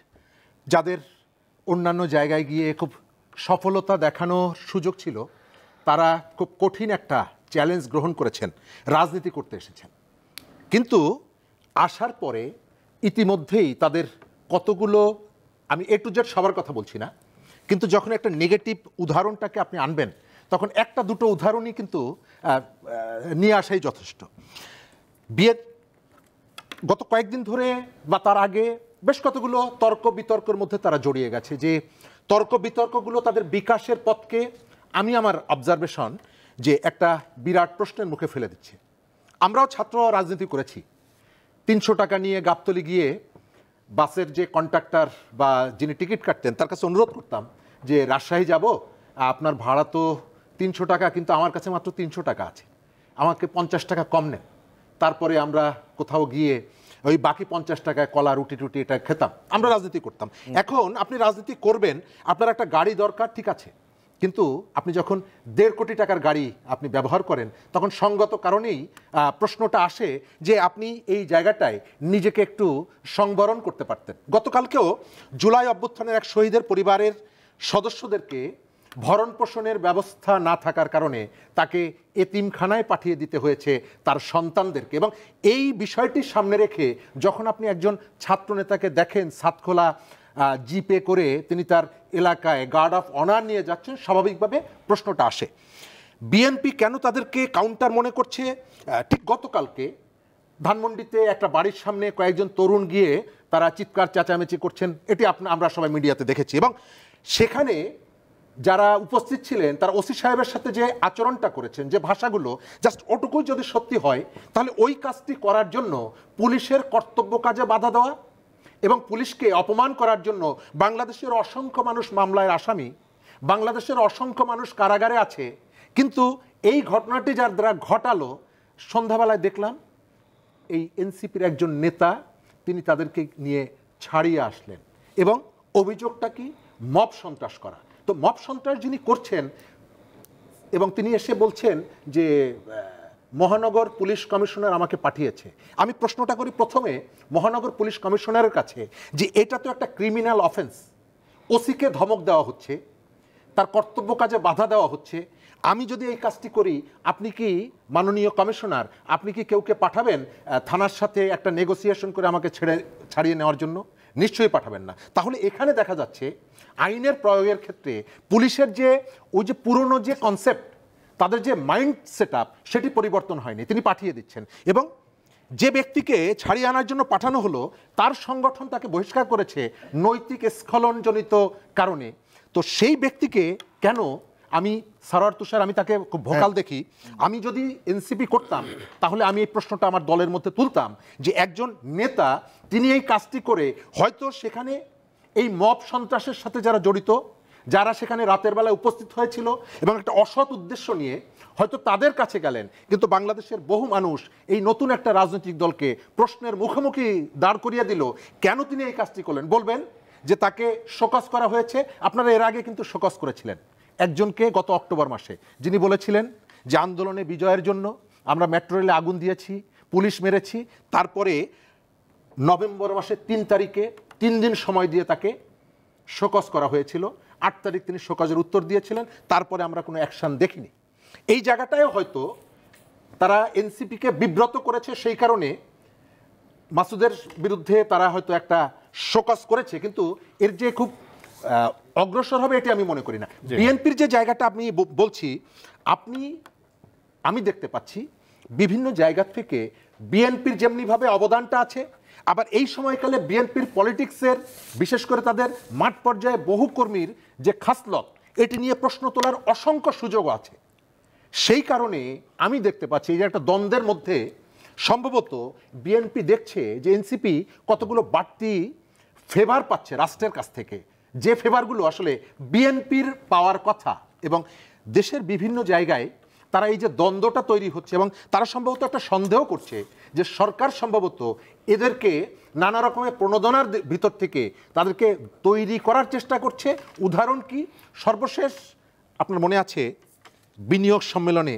যাদের অন্যান্য জায়গায় গিয়ে খুব সফলতা দেখানোর সুযোগ ছিল, তারা খুব কঠিন একটা চ্যালেঞ্জ গ্রহণ করেছেন, রাজনীতি করতে এসেছেন। কিন্তু আসার পরে ইতিমধ্যেই তাদের কতগুলো, আমি এ টু জেড সবার কথা বলছি না, কিন্তু যখন একটা নেগেটিভ উদাহরণটাকে আপনি আনবেন, তখন একটা দুটো উদাহরণই কিন্তু নিয়ে আসাই যথেষ্ট। গত কয়েকদিন ধরে বা তার আগে বেশ কতগুলো তর্ক বিতর্কের মধ্যে তারা জড়িয়ে গেছে, যে তর্ক বিতর্কগুলো তাদের বিকাশের পথকে আমি আমার অবজারভেশন যে একটা বিরাট প্রশ্নের মুখে ফেলে দিচ্ছে। আমরাও ছাত্র রাজনীতি করেছি। 300 টাকা নিয়ে গাবতলী গিয়ে বাসের যে কন্ডাক্টর বা যিনি টিকিট কাটতেন তার কাছে অনুরোধ করতাম যে রাজশাহী যাব, আপনার ভাড়া তো 300 টাকা, কিন্তু আমার কাছে মাত্র 300 টাকা আছে, আমাকে 50 টাকা কম নেন। তারপরে আমরা কোথাও গিয়ে ওই বাকি 50 টাকায় কলা রুটি টুটি এটা খেতাম। আমরা রাজনীতি করতাম। এখন আপনি রাজনীতি করবেন, আপনার একটা গাড়ি দরকার, ঠিক আছে, কিন্তু আপনি যখন 1.5 কোটি টাকার গাড়ি আপনি ব্যবহার করেন তখন সঙ্গত কারণেই প্রশ্নটা আসে যে আপনি এই জায়গাটায় নিজেকে একটু সংবরণ করতে পারতেন। গতকালকেও জুলাই অভ্যুত্থানের এক শহীদের পরিবারের সদস্যদেরকে ভরণ পোষণের ব্যবস্থা না থাকার কারণে তাকে এতিমখানায় পাঠিয়ে দিতে হয়েছে তার সন্তানদেরকে, এবং এই বিষয়টি সামনে রেখে যখন আপনি একজন ছাত্রনেতাকে দেখেন সাতখোলা জিপে করে তিনি তার এলাকায় গার্ড অফ অনার নিয়ে যাচ্ছেন, স্বাভাবিকভাবে প্রশ্নটা আসে বিএনপি কেন তাদেরকে কাউন্টার মনে করছে। ঠিক গতকালকে ধানমন্ডিতে একটা বাড়ির সামনে কয়েকজন তরুণ গিয়ে তারা চিৎকার চেঁচামেচি করছেন, এটি আমরা সবাই মিডিয়াতে দেখেছি, এবং সেখানে যারা উপস্থিত ছিলেন তারা ওসি সাহেবের সাথে যে আচরণটা করেছেন, যে ভাষাগুলো, জাস্ট ওটুকুই যদি সত্যি হয় তাহলে ওই কাজটি করার জন্য পুলিশের কর্তব্য কাজে বাধা দেওয়া এবং পুলিশকে অপমান করার জন্য বাংলাদেশের অসংখ্য মানুষ মামলায় আসামি, বাংলাদেশের অসংখ্য মানুষ কারাগারে আছে, কিন্তু এই ঘটনাটি যার দ্বারা ঘটালো সন্ধ্যাবেলায় দেখলাম এই এনসিপির একজন নেতা তিনি তাদেরকে নিয়ে ছাড়িয়ে আসলেন, এবং অভিযোগটা কি মব সন্ত্রাস করা। তো মব সন্ত্রাস যিনি করছেন এবং তিনি এসে বলছেন যে মহানগর পুলিশ কমিশনার আমাকে পাঠিয়েছে। আমি প্রশ্নটা করি প্রথমে মহানগর পুলিশ কমিশনারের কাছে যে এটা তো একটা ক্রিমিনাল অফেন্স, ওসিকে ধমক দেওয়া হচ্ছে, তার কর্তব্য কাজে বাধা দেওয়া হচ্ছে, আমি যদি এই কাজটি করি আপনি কি মাননীয় কমিশনার আপনি কি কেউকে পাঠাবেন থানার সাথে একটা নেগোসিয়েশন করে আমাকে ছাড়িয়ে নেওয়ার জন্য? নিশ্চয়ই পাঠাবেন না। তাহলে এখানে দেখা যাচ্ছে আইনের প্রয়োগের ক্ষেত্রে পুলিশের যে ওই যে পুরনো যে কনসেপ্ট, তাদের যে মাইন্ড সেট আপ সেটি পরিবর্তন হয়নি, তিনি পাঠিয়ে দিচ্ছেন, এবং যে ব্যক্তিকে ছাড়িয়ে আনার জন্য পাঠানো হলো তার সংগঠন তাকে বহিষ্কার করেছে নৈতিক স্খলনজনিত কারণে। তো সেই ব্যক্তিকে কেন, আমি সারোয়ার তুষার আমি তাকে খুব ভোকাল দেখি, আমি যদি এনসিপি করতাম তাহলে আমি এই প্রশ্নটা আমার দলের মধ্যে তুলতাম যে একজন নেতা তিনি এই কাজটি করে হয়তো সেখানে এই মব সন্ত্রাসের সাথে যারা জড়িত, যারা সেখানে রাতের বেলায় উপস্থিত হয়েছিল এবং একটা অসৎ উদ্দেশ্য নিয়ে হয়তো তাদের কাছে গেলেন, কিন্তু বাংলাদেশের বহু মানুষ এই নতুন একটা রাজনৈতিক দলকে প্রশ্নের মুখোমুখি দাঁড় করিয়ে দিল কেন তিনি এই কাজটি করলেন। বলবেন যে তাকে শোকজ করা হয়েছে, আপনারা এর আগে কিন্তু শোকজ করেছিলেন একজনকে গত অক্টোবর মাসে, যিনি বলেছিলেন যে আন্দোলনে বিজয়ের জন্য আমরা মেট্রো রেলে আগুন দিয়েছি, পুলিশ মেরেছি, তারপরে নভেম্বর মাসের 3 তারিখে 3 দিন সময় দিয়ে তাকে শোকজ করা হয়েছিল, 8 তারিখ তিনি শোকজের উত্তর দিয়েছিলেন, তারপরে আমরা কোনো অ্যাকশন দেখিনি। এই জায়গাটায় হয়তো তারা এনসিপিকে বিব্রত করেছে, সেই কারণে মাসুদের বিরুদ্ধে তারা হয়তো একটা শোকজ করেছে, কিন্তু এর যে খুব অগ্রসর হবে এটি আমি মনে করি না। বিএনপির যে জায়গাটা আপনি বলছি, আমি দেখতে পাচ্ছি বিভিন্ন জায়গা থেকে বিএনপির যেমনিভাবে অবদানটা আছে, আবার এই সময়কালে বিএনপির পলিটিক্সের বিশেষ করে তাদের মাঠ পর্যায়ে বহু কর্মীর যে খাসলত এটি নিয়ে প্রশ্ন তোলার অসংখ্য সুযোগ আছে। সেই কারণে আমি দেখতে পাচ্ছি এই যে একটা দ্বন্দ্বের মধ্যে সম্ভবত বিএনপি দেখছে যে এনসিপি কতগুলো বাড়তি ফেভার পাচ্ছে রাষ্ট্রের কাছ থেকে, যে ফেভারগুলো আসলে বিএনপির পাওয়ার কথা, এবং দেশের বিভিন্ন জায়গায় তারা এই যে দ্বন্দ্বটা তৈরি হচ্ছে এবং তারা সম্ভবত একটা সন্দেহ করছে যে সরকার সম্ভবত এদেরকে নানা রকমের প্রণোদনার ভিতর থেকে তাদেরকে তৈরি করার চেষ্টা করছে। উদাহরণ কি, সর্বশেষ আপনার মনে আছে বিনিয়োগ সম্মেলনে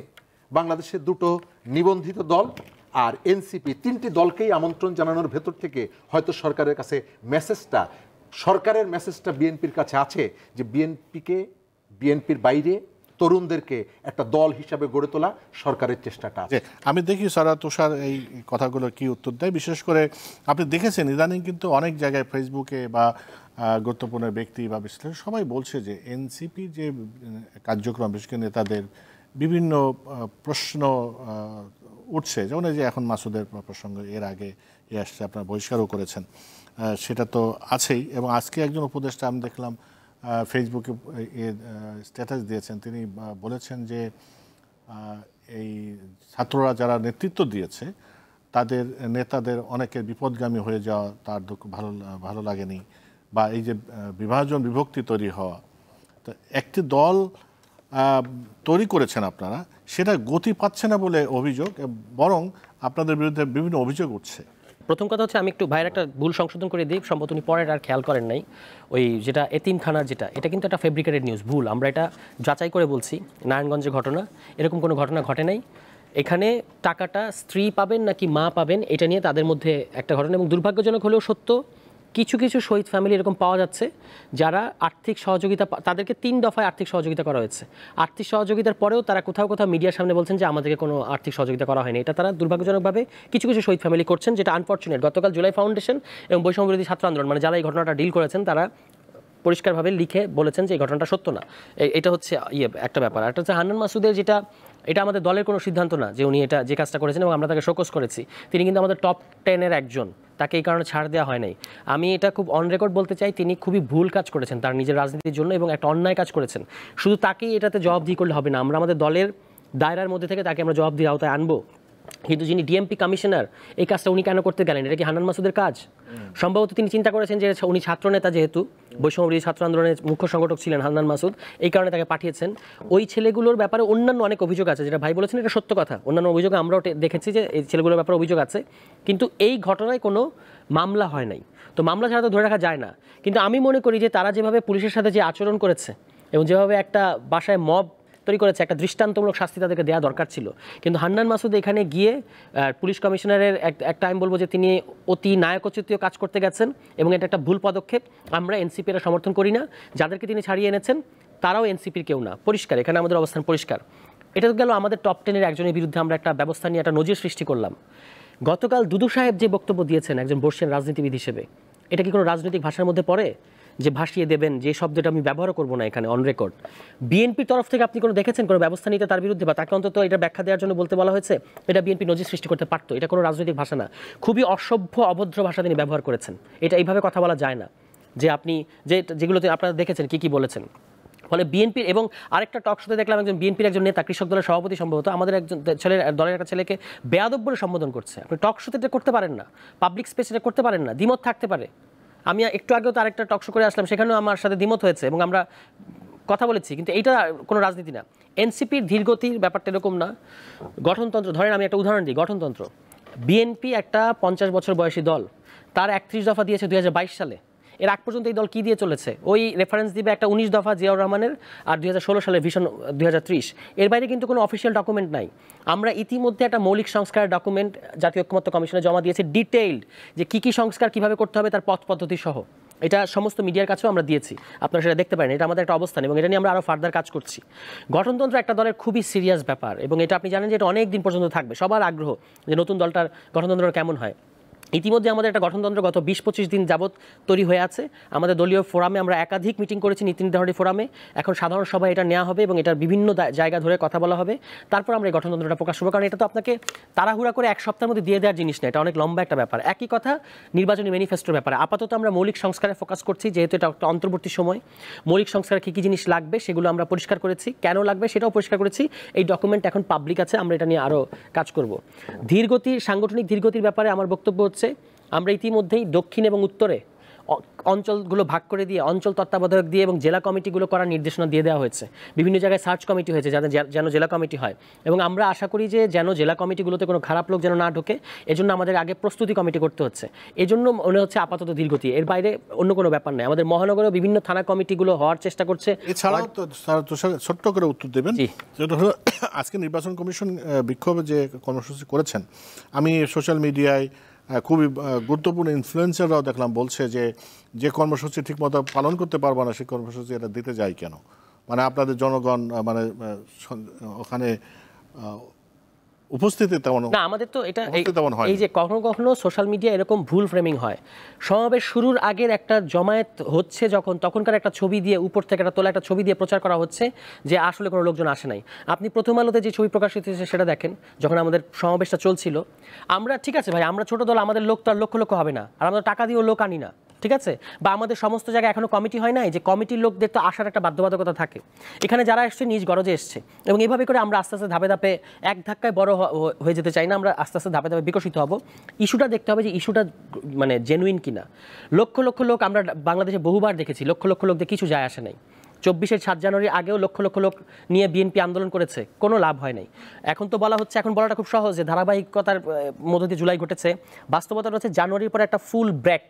বাংলাদেশের 2টো নিবন্ধিত দল আর এনসিপি 3টি দলকেই আমন্ত্রণ জানানোর ভেতর থেকে হয়তো সরকারের কাছে সরকারের মেসেজটা বিএনপির কাছে আছে যে বিএনপির বাইরে তরুণদেরকে একটা দল হিসাবে গড়ে তোলা সরকারের চেষ্টাটা আছে। আমি দেখি সারা তুষার এই কথাগুলো কি উত্তর দেয়। বিশেষ করে আপনি দেখেছেন ইদানিং কিন্তু অনেক জায়গায় ফেসবুকে বা গুরুত্বপূর্ণ ব্যক্তি বা বিশ্লেষক সবাই বলছে যে এনসিপি যে কার্যক্রম, বিশেষ করে নেতাদের বিভিন্ন প্রশ্ন উঠছে, যেমন এই যে এখন মাসুদের প্রসঙ্গ এর আগে আসছে, আপনারা বহিষ্কারও করেছেন, সেটা তো আছেই। এবং আজকে একজন উপদেষ্টা আমি দেখলাম ফেসবুকে স্ট্যাটাস দিয়েছেন, তিনি বলেছেন যে এই ছাত্ররা যারা নেতৃত্ব দিয়েছে তাদের নেতাদের অনেকের বিপদগামী হয়ে যাওয়া তার ভালো লাগেনি, বা এই যে বিভক্তি তৈরি হওয়া, তো একটি দল তৈরি করেছেন আপনারা, সেটা গতি পাচ্ছে না বলে অভিযোগ, বরং আপনাদের বিরুদ্ধে বিভিন্ন অভিযোগ উঠছে। প্রথম কথা হচ্ছে আমি একটু ভাইয়ের একটা ভুল সংশোধন করে দিই, সম্ভবত উনি পরে আর খেয়াল করেন নাই। ওই যেটা এতিমখানার যেটা, এটা কিন্তু একটা ফেব্রিকেটেড নিউজ, ভুল। আমরা এটা যাচাই করে বলছি, নারায়ণগঞ্জের ঘটনা, এরকম কোনো ঘটনা ঘটে নাই। এখানে টাকাটা স্ত্রী পাবেন নাকি মা পাবেন এটা নিয়ে তাদের মধ্যে একটা ঘটনা, এবং দুর্ভাগ্যজনক হলেও সত্য, কিছু কিছু শহীদ ফ্যামিলি এরকম পাওয়া যাচ্ছে যারা আর্থিক সহযোগিতা, তাদেরকে 3 দফায় আর্থিক সহযোগিতা করা হয়েছে। আর্থিক সহযোগিতার পরেও তারা কোথাও কোথাও মিডিয়ার সামনে বলছেন যে আমাদেরকে কোনো আর্থিক সহযোগিতা করা হয়নি। এটা তারা দুর্ভাগ্যজনকভাবে কিছু কিছু শহীদ ফ্যামিলি করছেন, যেটা আনফর্চুনেট। গতকাল জুলাই ফাউন্ডেশন এবং বৈষম্যবিরোধী ছাত্র আন্দোলন, মানে যারা এই ঘটনাটা ডিল করেছেন, তারা পরিষ্কারভাবে লিখে বলেছেন যে এই ঘটনাটা সত্য না। এটা হচ্ছে একটা ব্যাপার। একটা হচ্ছে হান্নান মাসুদের, যেটা এটা আমাদের দলের কোনো সিদ্ধান্ত না যে উনি এটা যে কাজটা করেছেন, এবং আমরা তাকে শোকজ করেছি। তিনি কিন্তু আমাদের টপ 10-এর একজন, তাকে এই কারণে ছাড় দেওয়া হয় নাই। আমি এটা খুব অন রেকর্ড বলতে চাই, তিনি খুবই ভুল কাজ করেছেন তার নিজের রাজনীতির জন্য, এবং একটা অন্যায় কাজ করেছেন। শুধু তাকেই এটাতে জবাবদিহি করলে হবে না, আমরা আমাদের দলের দায়রার মধ্যে থেকে তাকে আমরা জবাবদিহির আওতায় আনবো। কিন্তু যিনি ডিএমপি কমিশনার, এই কাজটা উনি কেন করতে গেলেন? এটা কি হান্নান মাসুদের কাজ? সম্ভবত তিনি চিন্তা করেছেন যে উনি ছাত্রনেতা, যেহেতু বৈষম্যবিরোধী ছাত্র আন্দোলনের মুখ্য সংগঠক ছিলেন হান্নান মাসুদ, এই কারণে তাকে পাঠিয়েছেন। ওই ছেলেগুলোর ব্যাপারে অন্যান্য অনেক অভিযোগ আছে, যেটা ভাই বলেছেন এটা সত্য কথা। অন্যান্য অভিযোগ আমরাও দেখেছি যে এই ছেলেগুলোর ব্যাপারে অভিযোগ আছে, কিন্তু এই ঘটনায় কোনো মামলা হয় নাই। তো মামলা ছাড়া তো ধরে রাখা যায় না। কিন্তু আমি মনে করি যে তারা যেভাবে পুলিশের সাথে যে আচরণ করেছে, এবং যেভাবে একটা বাসায় মব তৈরি করেছে, একটা দৃষ্টান্তমূলক শাস্তি তাদেরকে দেওয়া দরকার ছিল। কিন্তু হান্নান মাসুদ এখানে গিয়ে পুলিশ কমিশনারের একটা আমি বলবো যে তিনি অতি নায়কোচিত কাজ করতে গেছেন, এবং এটা একটা ভুল পদক্ষেপ। আমরা এনসিপির সমর্থন করি না। যাদেরকে তিনি ছাড়িয়ে এনেছেন তারাও এনসিপির কেউ না, পরিষ্কার। এখানে আমাদের অবস্থান পরিষ্কার। এটা তো গেল আমাদের টপ 10-এর একজনের বিরুদ্ধে আমরা একটা ব্যবস্থা নিয়ে একটা নজির সৃষ্টি করলাম। গতকাল দুদু সাহেব যে বক্তব্য দিয়েছেন একজন বর্ষিয়ান রাজনীতিবিদ হিসেবে, এটা কি কোনো রাজনৈতিক ভাষার মধ্যে পড়ে যে ভাসিয়ে দেবেন? যে শব্দটা আমি ব্যবহার করবো না এখানে অন রেকর্ড। বিএনপির তরফ থেকে আপনি কোনো দেখেছেন কোনো ব্যবস্থা নিতে তার বিরুদ্ধে, বা তাকে অন্তত এটা ব্যাখ্যা দেওয়ার জন্য বলতে বলা হয়েছে? এটা বিএনপি নজির সৃষ্টি করতে পারতো। এটা কোনো রাজনৈতিক ভাষা না, খুবই অসভ্য অভদ্র ভাষা তিনি ব্যবহার করেছেন। এটা এইভাবে কথা বলা যায় না। যে আপনি যেগুলোতে আপনারা দেখেছেন কি বলেছেন। ফলে বিএনপির, এবং আরেকটা টক শোতে দেখলাম একজন বিএনপির একজন নেতা, কৃষক দলের সভাপতি সম্ভবত, আমাদের একজন দলের একটা ছেলেকে বেয়াদব বলে সম্বোধন করছে। আপনি টক শোতে এটা করতে পারেন না, পাবলিক স্পেসে এটা করতে পারেন না। দ্বিমত থাকতে পারে। আমি একটু আগেও তো আরেকটা টক শো করে আসলাম, সেখানেও আমার সাথে দ্বিমত হয়েছে এবং আমরা কথা বলেছি, কিন্তু এইটা কোনো রাজনীতি না। এনসিপির ধীরগতির ব্যাপারটা এরকম না। গঠনতন্ত্র, ধরেন আমি একটা উদাহরণ দিই, গঠনতন্ত্র। বিএনপি একটা 50 বছর বয়সী দল, তার 31 দফা দিয়েছে 2022 সালে। এর আগ পর্যন্ত এই দল কি দিয়ে চলেছে? ওই রেফারেন্স দিবে একটা 19 দফা জিয়াউর রহমানের, আর 2016 সালের ভিশন 2030। এর বাইরে কিন্তু কোনো অফিসিয়াল ডকুমেন্ট নাই। আমরা ইতিমধ্যে একটা মৌলিক সংস্কার ডকুমেন্ট জাতীয় ঐক্যমত্য কমিশনে জমা দিয়েছি, ডিটেইলড যে কী সংস্কার কীভাবে করতে হবে তার পথ পদ্ধতি সহ। এটা সমস্ত মিডিয়ার কাছেও আমরা দিয়েছি, আপনারা সেটা দেখতে পারেন। এটা আমাদের একটা অবস্থান, এবং এটা নিয়ে আমরা আরও ফার্দার কাজ করছি। গঠনতন্ত্র একটা দলের খুবই সিরিয়াস ব্যাপার, এবং এটা আপনি জানেন যে এটা অনেক দিন পর্যন্ত থাকবে। সবার আগ্রহ যে নতুন দলটার গঠনতন্ত্র কেমন হয়। ইতিমধ্যে আমাদের একটা গঠনতন্ত্র গত 20-25 দিন যাবত তৈরি হয়ে আছে। আমাদের দলীয় ফোরামে আমরা একাধিক মিটিং করেছি, নীতি নির্ধারণী ফোরামে। এখন সাধারণ সভায় এটা নেওয়া হবে এবং এটার বিভিন্ন জায়গা ধরে কথা বলা হবে। তারপর আমরা এই গঠনতন্ত্রটা প্রকাশ করবো, কারণ এটা তো আপনাকে তাড়াহুড়া করে 1 সপ্তাহের মধ্যে দিয়ে দেওয়ার জিনিস না, এটা অনেক লম্বা একটা ব্যাপার। একই কথা নির্বাচনী ম্যানিফেস্টোর ব্যাপারে। আপাতত আমরা মৌলিক সংস্কারে ফোকাস করছি, যেহেতু এটা একটা অন্তর্বর্তী সময়। মৌলিক সংস্কারে কী কী জিনিস লাগবে সেগুলো আমরা পরিষ্কার করেছি, কেন লাগবে সেটাও পরিষ্কার করেছি। এই ডকুমেন্ট এখন পাবলিক আছে, আমরা এটা নিয়ে আরও কাজ করব। ধীরগতির, সাংগঠনিক ধীরগতির ব্যাপারে আমার বক্তব্য হচ্ছে, আমরা ইতিমধ্যেই দক্ষিণ এবং উত্তরে অঞ্চলগুলো ভাগ করে দিয়ে, অঞ্চল তত্ত্বাবধায়ক দিয়ে এবং জেলা কমিটিগুলো করার নির্দেশনা দিয়ে দেওয়া হয়েছে। বিভিন্ন জায়গায় সার্চ কমিটি হয়েছে যাতে যেন জেলা কমিটি হয়, এবং আমরা আশা করি যে যেন জেলা কমিটিগুলোতে কোনো খারাপ লোক যেন না ঢোকে, এজন্য আমাদের আগে প্রস্তুতি কমিটি করতে হচ্ছে। এজন্য মনে হচ্ছে আপাতত ধীরগতি, এর বাইরে অন্য কোনো ব্যাপার নেই। আমাদের মহানগরেও বিভিন্ন থানা কমিটিগুলো হওয়ার চেষ্টা করছে। এছাড়াও তো ছোট্ট করে উত্তর দেবেন, যেটা হলো আজকে নির্বাচন কমিশন বিক্ষোভে যে কর্মসূচি করেছেন, আমি সোশ্যাল মিডিয়ায় খুবই গুরুত্বপূর্ণ ইনফ্লুয়েন্সাররাও দেখলাম বলছে যে কর্মসূচি ঠিকমতো পালন করতে পারবো না, সেই কর্মসূচি এটা দিতে যায় কেন? মানে আপনাদের জনগণ মানে ওখানে উপস্থিতি তেমন না। আমাদের তো এটা এই যে কখনো কখনো সোশ্যাল মিডিয়া এরকম ভুল ফ্রেমিং হয়। সমাবেশ শুরুর আগের একটা জমায়েত হচ্ছে যখন, তখনকার একটা ছবি দিয়ে, উপর থেকে একটা তোলা একটা ছবি দিয়ে প্রচার করা হচ্ছে যে আসলে কোনো লোকজন আসে নাই। আপনি প্রথম আলোতে যে ছবি প্রকাশিত হয়েছে সেটা দেখেন, যখন আমাদের সমাবেশটা চলছিল। আমরা ঠিক আছে ভাই, আমরা ছোট দল, আমাদের লোক তো আর লক্ষ লক্ষ হবে না, আর আমরা টাকা দিয়েও লোক আনি না, ঠিক আছে? বা আমাদের সমস্ত জায়গায় এখনো কমিটি হয় নাই, যে কমিটির লোকদের তো আসার একটা বাধ্যবাধকতা থাকে। এখানে যারা এসছে নিজ গরজে এসছে, এবং এইভাবে করে আমরা আস্তে আস্তে ধাপে ধাপে, এক ধাক্কায় বড় হয়ে যেতে চাই না। আমরা আস্তে আস্তে ধাপে ধাপে বিকশিত হব। ইস্যুটা দেখতে হবে যে ইস্যুটা মানে জেনুইন কিনা। লক্ষ লক্ষ লোক আমরা বাংলাদেশে বহুবার দেখেছি, লক্ষ লক্ষ লোকদের কিছু যায় আসে নাই। 24-এর 7 জানুয়ারির আগেও লক্ষ লক্ষ লোক নিয়ে বিএনপি আন্দোলন করেছে, কোনো লাভ হয় নাই। এখন তো বলা হচ্ছে, এখন বলাটা খুব সহজ যে ধারাবাহিকতার মধ্য দিয়ে জুলাই ঘটেছে। বাস্তবতা হচ্ছে জানুয়ারির পরে একটা ফুল ব্রেক,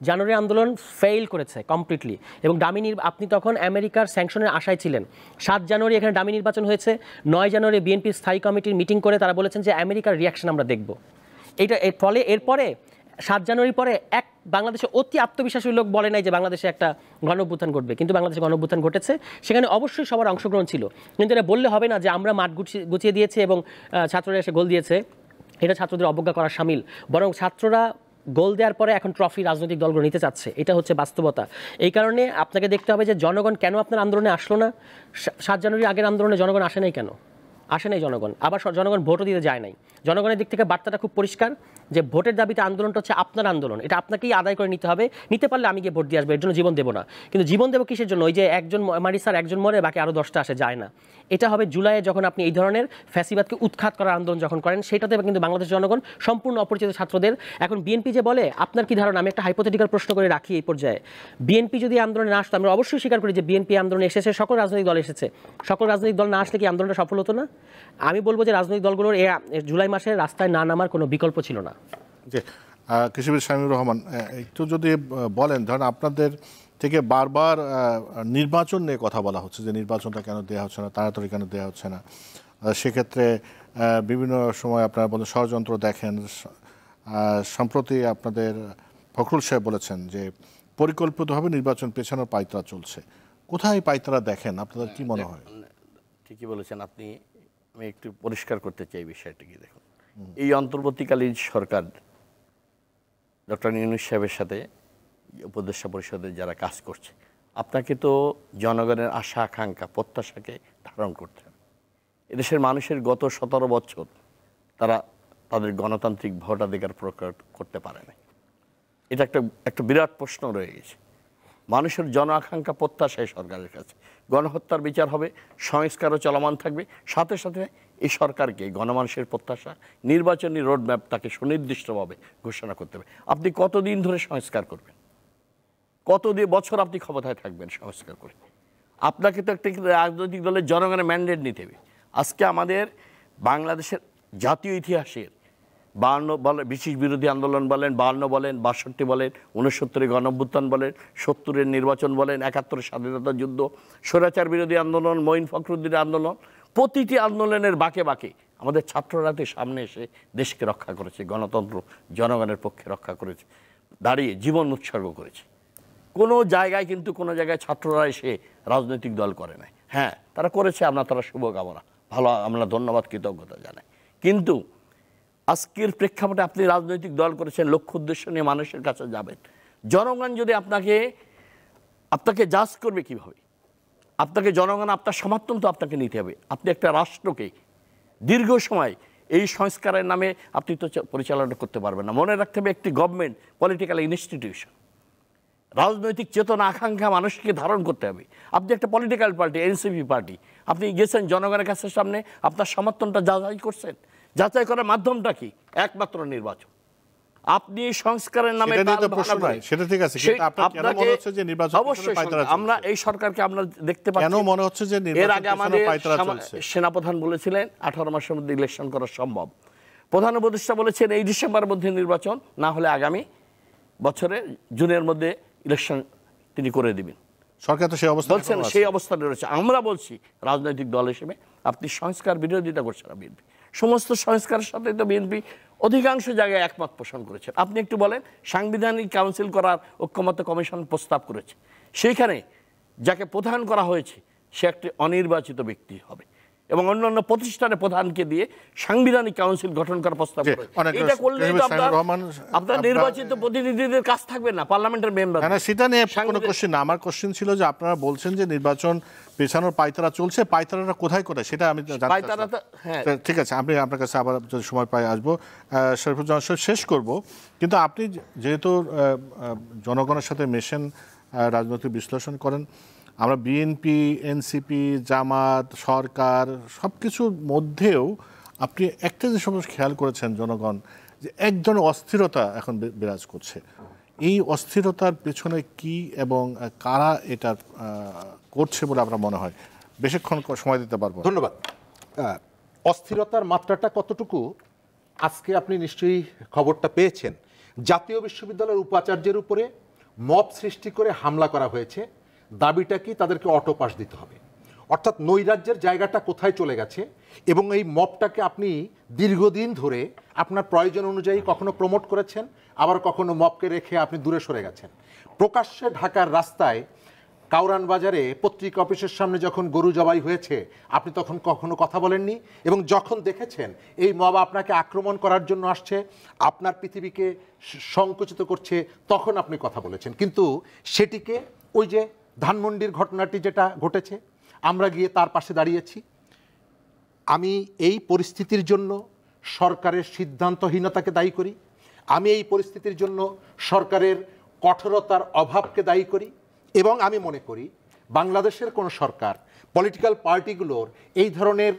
জানুয়ারি আন্দোলন ফেইল করেছে কমপ্লিটলি। এবং ডামি আপনি তখন আমেরিকার স্যাংশনের আশায় ছিলেন। 7 জানুয়ারি এখানে ডামি নির্বাচন হয়েছে, 9 জানুয়ারি বিএনপির স্থায়ী কমিটির মিটিং করে তারা বলেছেন যে আমেরিকার রিয়াকশন আমরা দেখব। এইটা এর ফলে এরপরে 7 জানুয়ারির পরে বাংলাদেশে অতি আত্মবিশ্বাসী লোক বলে নাই যে বাংলাদেশে একটা গণঅভ্যুত্থান ঘটবে, কিন্তু বাংলাদেশে গণঅভ্যুত্থান ঘটেছে। সেখানে অবশ্যই সবার অংশগ্রহণ ছিল, কিন্তু এটা বললে হবে না যে আমরা মাঠ গুছিয়ে দিয়েছি এবং ছাত্ররা এসে গোল দিয়েছে, এটা ছাত্রদের অবজ্ঞা করা শামিল। বরং ছাত্ররা গোল দেওয়ার পরে এখন ট্রফি রাজনৈতিক দলগুলো নিতে চাচ্ছে, এটা হচ্ছে বাস্তবতা। এই কারণে আপনাকে দেখতে হবে যে জনগণ কেন আপনার আন্দোলনে আসলো না। 7 জানুয়ারি আগের আন্দোলনে জনগণ আসে নাই কেন? আসে নাই জনগণ, আবার জনগণ ভোটও দিতে যায় নাই। জনগণের দিক থেকে বার্তাটা খুব পরিষ্কার যে ভোটের দাবিতে আন্দোলনটা হচ্ছে আপনার আন্দোলন, এটা আপনাকেই আদায় করে নিতে হবে। নিতে পারলে আমি গিয়ে ভোট দিয়ে আসবো, এর জন্য জীবন দেবো না। কিন্তু জীবন দেবো কিসের জন্য? ওই যে একজন মারি স্যার একজন মরে বাকি আরও 10টা আসে, যায় না। এটা হবে জুলাইয়ে যখন আপনি এই ধরনের ফ্যাসিবাদকে উৎখাত করার আন্দোলন যখন করেন, সেটাতে কিন্তু বাংলাদেশ জনগণ সম্পূর্ণ অপরিচিত ছাত্রদের। এখন বিএনপি যে বলে, আপনার কি ধারণা? আমি একটা হাইপোথেটিক্যাল প্রশ্ন করে রাখি এই পর্যায়ে, বিএনপি যদি আন্দোলনে না আসতো, আমরা অবশ্যই স্বীকার করি যে বিএনপি আন্দোলনে এসেছে, সকল রাজনৈতিক দল এসেছে, সকল রাজনৈতিক দল না আসলে কি আন্দোলনটা সফল হতো না? আমি বলবো যে রাজনৈতিক দলগুলোর জুলাই মাসে রাস্তায় না নামার কোনো বিকল্প ছিল না। কৃষিবিদ শামীমুর রহমান, একটু যদি বলেন, ধরেন আপনাদের থেকে বারবার নির্বাচন নিয়ে কথা বলা হচ্ছে যে নির্বাচনটা কেন দেওয়া হচ্ছে না, তাড়াতাড়ি কেন দেওয়া হচ্ছে না। সেক্ষেত্রে বিভিন্ন সময় আপনারা বলেন ষড়যন্ত্র দেখেন। সম্প্রতি আপনাদের ফখরুল সাহেব বলেছেন যে পরিকল্পিতভাবে নির্বাচন পেছানোর পাইতারা চলছে। কোথায় পাইতারা দেখেন? আপনাদের কি মনে হয়? ঠিকই বলেছেন আপনি। আমি একটু পরিষ্কার করতে চাই বিষয়টিকে। দেখুন, এই অন্তর্বর্তীকালীন সরকার ডক্টর ইউনূস সাহেবের সাথে উপদেষ্টা পরিষদে যারা কাজ করছে, আপনাকে তো জনগণের আশা আকাঙ্ক্ষা প্রত্যাশাকে ধারণ করতে হবে। এদেশের মানুষের গত 17 বছর তারা তাদের গণতান্ত্রিক ভোটাধিকার প্রয়োগ করতে পারে না। এটা একটা বিরাট প্রশ্ন রয়ে গেছে। মানুষের জন আকাঙ্ক্ষা প্রত্যাশায় সরকারের কাছে গণহত্যার বিচার হবে, সংস্কারও চলমান থাকবে। সাথে সাথে এই সরকারকে গণমানুষের প্রত্যাশা নির্বাচনী রোডম্যাপ তাকে সুনির্দিষ্টভাবে ঘোষণা করতে হবে। আপনি কতদিন ধরে সংস্কার করবেন? কত বছর আপনি ক্ষমতায় থাকবেন সংস্কার করে? আপনাকে তো একটা রাজনৈতিক দলের জনগণের ম্যান্ডেট নিতে হবে। আজকে আমাদের বাংলাদেশের জাতীয় ইতিহাসের 52 বলেন, ব্রিটিশ বিরোধী আন্দোলন বলেন, 52 বলেন, 62 বলেন, 69-এর গণঅভ্যুত্থান বলেন, 70-এর নির্বাচন বলেন, 71-এর স্বাধীনতা যুদ্ধ, স্বৈরাচার বিরোধী আন্দোলন, মঈন ফখরুদ্দিনের আন্দোলন, প্রতিটি আন্দোলনের বাঁকে বাঁকে আমাদের ছাত্ররাতে সামনে এসে দেশকে রক্ষা করেছে, গণতন্ত্র জনগণের পক্ষে রক্ষা করেছে, দাঁড়িয়ে জীবন উৎসর্গ করেছে। কোনো জায়গায় কিন্তু কোনো জায়গায় ছাত্ররা এসে রাজনৈতিক দল করে নাই। হ্যাঁ, তারা করেছে, আমরা তারা শুভকামনা, ভালো, আমরা ধন্যবাদ কৃতজ্ঞতা জানাই। কিন্তু আজকের প্রেক্ষাপটে আপনি রাজনৈতিক দল করেছেন, লক্ষ্য উদ্দেশ্য নিয়ে মানুষের কাছে যাবেন। জনগণ যদি আপনাকে জাজ করবে কিভাবে? আপনাকে জনগণ আপনার সমর্থন তো আপনাকে নিতে হবে। আপনি একটা রাষ্ট্রকে দীর্ঘ সময় এই সংস্কারের নামে আপনি তো পরিচালনা করতে পারবেন না। মনে রাখতে হবে, একটি গভর্নমেন্ট পলিটিক্যাল ইনস্টিটিউশন, রাজনৈতিক চেতনা আকাঙ্ক্ষা মানুষকে ধারণ করতে হবে। আপনি একটা পলিটিক্যাল পার্টি, এনসিপি পার্টি, আপনি গেছেন জনগণের কাছে সামনে, আপনার সমর্থনটা যাচাই করছেন। যাচাই করার মাধ্যমটা কি? একমাত্র নির্বাচন। আপনি সংস্কারের নামে সেটা ঠিক আছে, কিন্তু আপনার কেন মনে হচ্ছে যে নির্বাচন অবশ্যই আমরা এই সরকারকে আমরা দেখতে পাচ্ছি, কেন মনে হচ্ছে যে এর আগে আমাদের সেনাপ্রধান বলেছিলেন 18 মাসের মধ্যে ইলেকশন করা সম্ভব। প্রধান উপদেষ্টা বলেছেন এই ডিসেম্বরের মধ্যে নির্বাচন, না হলে আগামী বছরের জুনের মধ্যে ইলেকশন তিনি করে দিবেন। সরকার তো সেই অবস্থা বলছেন, সেই অবস্থানে রয়েছে। আমরা বলছি রাজনৈতিক দল হিসেবে আপনি সংস্কার বিরোধিতা করছেন না। বিএনপি সমস্ত সংস্কারের সাথে তো বিএনপি অধিকাংশ জায়গায় একমত পোষণ করেছেন। আপনি একটু বলেন, সাংবিধানিক কাউন্সিল করার ঐক্যমত্য কমিশন প্রস্তাব করেছে, সেইখানে যাকে প্রধান করা হয়েছে সে একটি অনির্বাচিত ব্যক্তি হবে এবং অন্যান্য প্রতিষ্ঠানের প্রধানকে দিয়ে সাংবিধানিক কাউন্সিল গঠন করার প্রস্তাব করেছে। এটা করলে তো আপনার নির্বাচিত প্রতিনিধিদের কাজ থাকবে না, পার্লামেন্টের মেম্বার। না, সেটা নিয়ে কোনো কোশ্চেন না। আমার কোশ্চেন ছিল যে আপনারা বলছেন যে নির্বাচন পেছানোর পাইতারা চলছে, পাইতারাটা কোথায় কোথায় সেটা আমি জানতে চাই। ঠিক আছে, আমি আপনার কাছে আবার যদি সময় পাই আসবো। শরীফুজ্জামান শেষ করব, কিন্তু আপনি যেহেতু জনগণের সাথে মেশেন, রাজনৈতিক বিশ্লেষণ করেন, আমরা বিএনপি, এনসিপি, জামাত, সরকার সব কিছুর মধ্যেও আপনি একটা যে সমস্ত খেয়াল করেছেন জনগণ যে এক ধরনের অস্থিরতা এখন বিরাজ করছে। এই অস্থিরতার পেছনে কি এবং কারা এটা করছে বলে আপনার মনে হয়? বেশিক্ষণ সময় দিতে পারবো? ধন্যবাদ। অস্থিরতার মাত্রাটা কতটুকু আজকে আপনি নিশ্চয়ই খবরটা পেয়েছেন। জাতীয় বিশ্ববিদ্যালয়ের উপাচার্যের উপরে মব সৃষ্টি করে হামলা করা হয়েছে। দাবিটা কি? তাদেরকে অটো পাস দিতে হবে। অর্থাৎ নৈরাজ্যের জায়গাটা কোথায় চলে গেছে, এবং এই মবটাকে আপনি দীর্ঘদিন ধরে আপনার প্রয়োজন অনুযায়ী কখনো প্রমোট করেছেন, আবার কখনো মবকে রেখে আপনি দূরে সরে গেছেন। প্রকাশ্যে ঢাকার রাস্তায় কাউরান বাজারে পত্রিকা অফিসের সামনে যখন গরু জবাই হয়েছে আপনি তখন কখনো কথা বলেননি, এবং যখন দেখেছেন এই মব আপনাকে আক্রমণ করার জন্য আসছে, আপনার পৃথিবীকে সংকুচিত করছে, তখন আপনি কথা বলেছেন। কিন্তু সেটিকে ওই যে ধানমন্ডির ঘটনাটি যেটা ঘটেছে, আমরা গিয়ে তার পাশে দাঁড়িয়েছি। আমি এই পরিস্থিতির জন্য সরকারের সিদ্ধান্তহীনতাকে দায়ী করি, আমি এই পরিস্থিতির জন্য সরকারের কঠোরতার অভাবকে দায়ী করি, এবং আমি মনে করি বাংলাদেশের কোনো সরকার পলিটিক্যাল পার্টিগুলোর এই ধরনের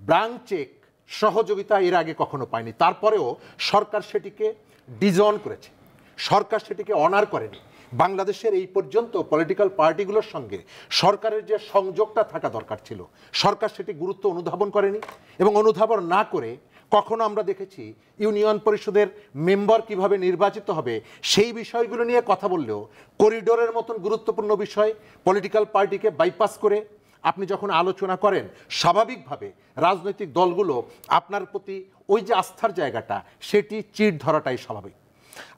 ব্ল্যাঙ্ক চেক সহযোগিতা এর আগে কখনো পায়নি। তারপরেও সরকার সেটিকে ডিজন করেছে, সরকার সেটিকে অনার করেনি। বাংলাদেশের এই পর্যন্ত পলিটিক্যাল পার্টিগুলোর সঙ্গে সরকারের যে সংযোগটা থাকা দরকার ছিল, সরকার সেটি গুরুত্ব অনুধাবন করেনি, এবং অনুধাবন না করে কখনো আমরা দেখেছি ইউনিয়ন পরিষদের মেম্বার কিভাবে নির্বাচিত হবে সেই বিষয়গুলো নিয়ে কথা বললেও করিডোরের মতন গুরুত্বপূর্ণ বিষয় পলিটিক্যাল পার্টিকে বাইপাস করে আপনি যখন আলোচনা করেন, স্বাভাবিকভাবে রাজনৈতিক দলগুলো আপনার প্রতি ওই যে আস্থার জায়গাটা সেটি চিড় ধরাটাই স্বাভাবিক।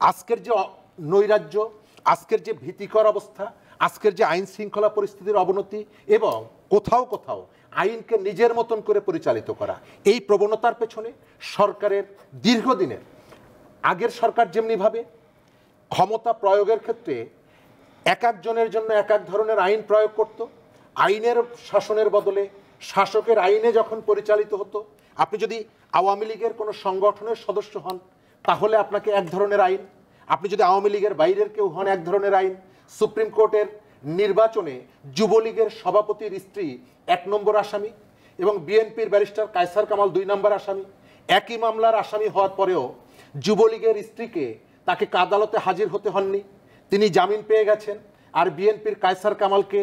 আজকের যে নৈরাজ্য, আজকের যে ভীতিকর অবস্থা, আজকের যে আইন শৃঙ্খলা পরিস্থিতির অবনতি এবং কোথাও কোথাও আইনকে নিজের মতন করে পরিচালিত করা, এই প্রবণতার পেছনে সরকারের দীর্ঘদিনের আগের সরকার যেমনিভাবে ক্ষমতা প্রয়োগের ক্ষেত্রে এক একজনের জন্য এক এক ধরনের আইন প্রয়োগ করত, আইনের শাসনের বদলে শাসকের আইনে যখন পরিচালিত হতো, আপনি যদি আওয়ামী লীগের কোনো সংগঠনের সদস্য হন তাহলে আপনাকে এক ধরনের আইন, আপনি যদি আওয়ামী লীগের বাইরের কেউ হন এক ধরনের আইন। সুপ্রিম কোর্টের নির্বাচনে যুবলীগের সভাপতির স্ত্রী ১ নম্বর আসামি এবং বিএনপির ব্যারিস্টার কায়সার কামাল ২ নম্বর আসামি। একই মামলার আসামি হওয়ার পরেও যুবলীগের স্ত্রীকে তাকে আদালতে হাজির হতে হননি, তিনি জামিন পেয়ে গেছেন, আর বিএনপির কায়সার কামালকে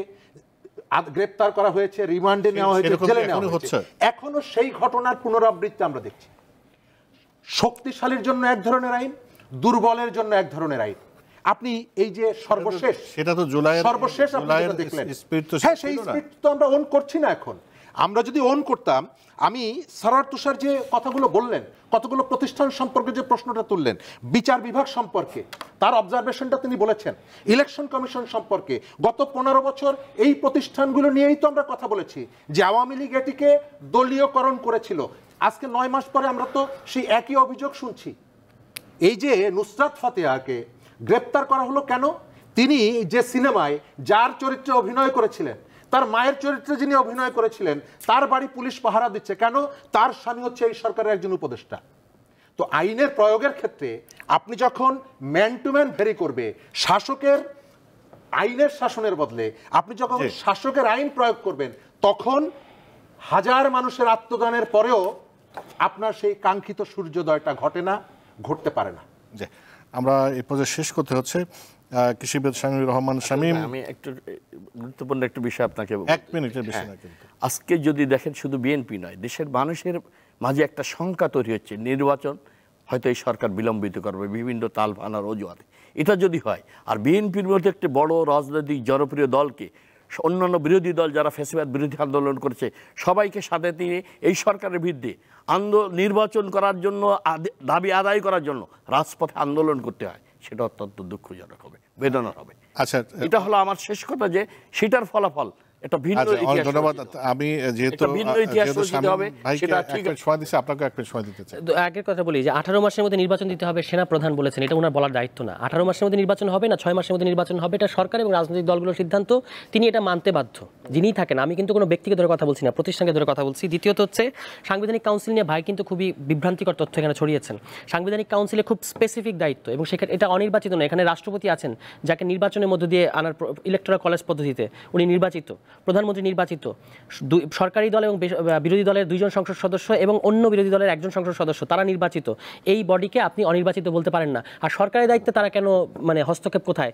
গ্রেপ্তার করা হয়েছে, রিমান্ডে নেওয়া হয়েছে, জেলে নেওয়া হয়েছে। এখনো সেই ঘটনার পুনরাবৃত্তি আমরা দেখছি। শক্তিশালীর জন্য এক ধরনের আইন, দুর্বলের জন্য এক ধরনের আইন। আপনি এই যে সর্বশেষ, সেটা তো জুলাইয়ের সর্বশেষ আপনি যেটা দেখলেন, হ্যাঁ সেই স্পিড তো আমরা অন করছি না এখন। আমরা যদি অন করতাম, আমি সারার তুষার যে কথাগুলো বললেন, কতগুলো প্রতিষ্ঠান সম্পর্কে যে প্রশ্নটা তুললেন, বিচার বিভাগ সম্পর্কে তার অবজারভেশনটা তিনি বলেছেন, ইলেকশন কমিশন সম্পর্কে গত 15 বছর এই প্রতিষ্ঠানগুলো নিয়েই তো আমরা কথা বলেছি যে আওয়ামী লীগ এটিকে দলীয়করণ করেছিল। আজকে 9 মাস পরে আমরা তো সেই একই অভিযোগ শুনছি। এই যে নুসরাত ফাতেহাকে গ্রেপ্তার করা হলো কেন? তিনি যে সিনেমায় যার চরিত্রে অভিনয় করেছিলেন, তার মায়ের চরিত্রে যিনি অভিনয় করেছিলেন, তার বাড়ি পুলিশ পাহারা দিচ্ছে কেন? তার স্বামী হচ্ছে এই সরকারের একজন উপদেষ্টা। তো আইনের প্রয়োগের ক্ষেত্রে আপনি যখন ম্যান টু ম্যান ভেরি করবে, শাসকের আইনের শাসনের বদলে আপনি যখন শাসকের আইন প্রয়োগ করবেন, তখন হাজার মানুষের আত্মদানের পরেও আপনার সেই কাঙ্ক্ষিত সূর্যোদয়টা ঘটে না, ঘটতে পারে না। আমরা এই পর্যায়ে শেষ করতে হচ্ছে। কৃষিবিদ শামীম রহমান শামীম, আমি একটু গুরুত্বপূর্ণ একটা বিষয় আপনাকে 1 মিনিটের বেশি না কিন্তু। আজকে যদি দেখেন শুধু বিএনপি নয়, দেশের মানুষের মাঝে একটা শঙ্কা তৈরি হচ্ছে, নির্বাচন হয়তো এই সরকার বিলম্বিত করবে বিভিন্ন তাল ভানার অজুহাতে। এটা যদি হয়, আর বিএনপির মধ্যে একটি বড় রাজনৈতিক জনপ্রিয় দলকে অন্যান্য বিরোধী দল যারা ফ্যাসিবাদ বিরোধী আন্দোলন করেছে সবাইকে সাথে নিয়ে এই সরকারের বিরুদ্ধে নির্বাচন করার জন্য, দাবি আদায় করার জন্য রাজপথে আন্দোলন করতে হয়, সেটা অত্যন্ত দুঃখজনক হবে, বেদনার হবে। আচ্ছা, এটা হলো আমার শেষ কথা, যে সেটার ফলাফল এটা ভিন্ন ইতিহাস। ধন্যবাদ। আমি যেহেতু ভিন্ন ইতিহাস রচিত হবে, সেটা ঠিক সময় দিচ্ছি, আপনাকে 1 মিনিট সময় দিতে চাই। আগের কথা বলি যে 18 মাসের মধ্যে নির্বাচন দিতে হবে, সেনা প্রধান বলেছেন, এটা ওনার বলার দায়িত্ব না। 18 মাসের মধ্যে নির্বাচন হবে না 6 মাসের মধ্যে নির্বাচন হবে, এটা সরকার এবং রাজনৈতিক দলগুলোর সিদ্ধান্ত, তিনি এটা মানতে বাধ্য, যিনিই থাকেন। আমি কিন্তু কোনো ব্যক্তিকে ধরে কথা বলছি না, প্রতিষ্ঠানকে ধরে কথা বলছি। দ্বিতীয়ত হচ্ছে সাংবিধানিক কাউন্সিল নিয়ে ভাই কিন্তু খুবই বিভ্রান্তিকর তথ্য এখানে ছড়িয়েছেন। সাংবিধানিক কাউন্সিলে খুব স্পেসিফিক দায়িত্ব, এবং সেখানে এটা অনির্বাচিত নয়, এখানে রাষ্ট্রপতি আছেন যাকে নির্বাচনের মধ্য দিয়ে আনার, ইলেকটোরাল কলেজ পদ্ধতিতে উনি নির্বাচিত। প্রধানমন্ত্রী নির্বাচিত, সরকারি দল এবং বিরোধী দলের 2 জন সংসদ সদস্য এবং অন্য বিরোধী দলের 1 জন সংসদ সদস্য, তারা নির্বাচিত। এই বডিকে আপনি অনির্বাচিত বলতে পারেন না। আর সরকারি দায়িত্বে তারা কেন মানে হস্তক্ষেপ কোথায়?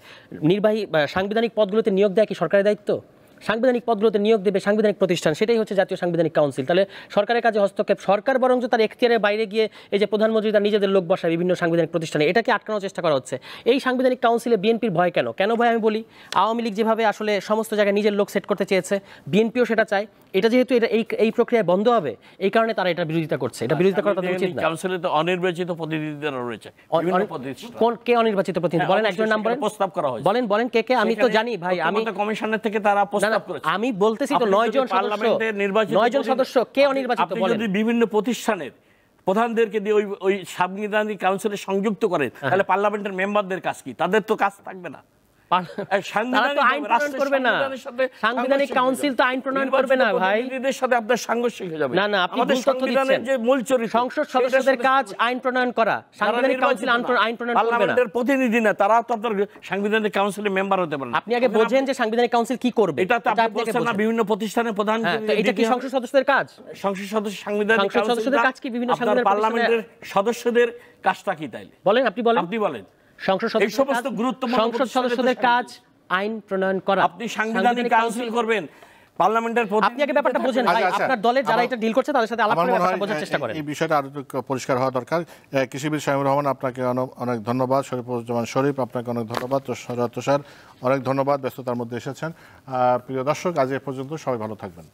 নির্বাহী সাংবিধানিক পদগুলোতে নিয়োগ দেয় কি সরকারি দায়িত্ব? সাংবিধানিক পদগুলোতে নিয়োগ দেবে সাংবিধানিক প্রতিষ্ঠান, সেটাই হচ্ছে জাতীয় সাংবিধানিক কাউন্সিল। তাহলে সরকারের কাছে হস্তক্ষেপ, সরকার বরঞ্চ তার এখতিয়ারের বাইরে গিয়ে এই যে প্রধানমন্ত্রী তার নিজেদের লোক বসায় বিভিন্ন সাংবিধানিক প্রতিষ্ঠানে, এটাকে আটকানোর চেষ্টা করা হচ্ছে। এই সাংবিধানিক কাউন্সিলে বিএনপির ভয় কেন? কেন ভয় আমি বলি, আওয়ামী লীগ যেভাবে আসলে সমস্ত জায়গায় নিজের লোক সেট করতে চেয়েছে, বিএনপিও সেটা চায়। এটা যেহেতু এটা এই প্রক্রিয়ায় বন্ধ হবে, এই কারণে তারা এটা বিরোধিতা করছে। এটা বিরোধিতা করা তাদের উচিত না। কাউন্সিলে তো অনির্বাচিত প্রতিনিধিরা রয়েছে, কোন কে অনির্বাচিত প্রতিনিধি বলেন? একজন নাম বলেন, প্রস্তাব করা হয়েছে। বলেন কে? আমি তো জানি ভাই, আমি কমিশনের থেকে তারা প্রস্তাব করেছে। আমি বলতেছি তো 9 জন সদস্য, 9 জন সদস্য কে অনির্বাচিত বলেন? যদি বিভিন্ন প্রতিষ্ঠানের প্রধানদেরকে দিয়ে ওই সাংবিধানিক কাউন্সিলে সংযুক্ত করেন, তাহলে পার্লামেন্টের মেম্বারদের কাজ কি? তাদের তো কাজ থাকবে না। সাংবিধানিক কাউন্সিল তো আইন প্রণয়ন করবে না ভাই, সাথে আপনার সাংঘর্ষিক হয়ে যাবে। না আপনি ভুল তথ্য দিচ্ছেন। যে মূল চরিত্র সংসদ সদস্যদের কাজ আইন প্রণয়ন করা, সাংবিধানিক কাউন্সিল আইন প্রণয়ন করবে না। পার্লামেন্টের প্রতিনিধি না, তারা তো আপনার সাংবিধানিক কাউন্সিলের মেম্বার হতে পারে না। আপনি আগে বোঝেন যে সাংবিধানিক কাউন্সিল কি করবে। এটা তো আপনি বলছেন না বিভিন্ন প্রতিষ্ঠানের প্রধান, এটা কি সংসদ সদস্যদের কাজ? সংসদ সদস্য সাংবিধানিক সদস্যদের কাজ কি বিভিন্ন সাংবিধানিক পার্লামেন্টের সদস্যদের কাজটা কি তাইলে বলেন, আপনি বলেন। সংসদ সদস্যদের কাজ আইন প্রণয়ন করা। আপনি সাংবিধানিক কাউন্সিল করবেন, পার্লামেন্টের আপনি আগে ব্যাপারটা বোঝেন ভাই, আপনার দলের যারা এটা ডিল করছে তাদের সাথে আলাপ করে ব্যাপারটা বোঝার চেষ্টা করেন। এই বিষয়টা আরো পরিষ্কার হওয়া দরকার। কৃষিবিদ শামীমুর রহমান, আপনাকে অনেক ধন্যবাদ। শরীফুজ্জামান শরীফ, আপনাকে অনেক ধন্যবাদ। তুষার অনেক ধন্যবাদ, ব্যস্ততার মধ্যে এসেছেন। প্রিয় দর্শক, আজ এ পর্যন্ত, সবাই ভালো থাকবেন।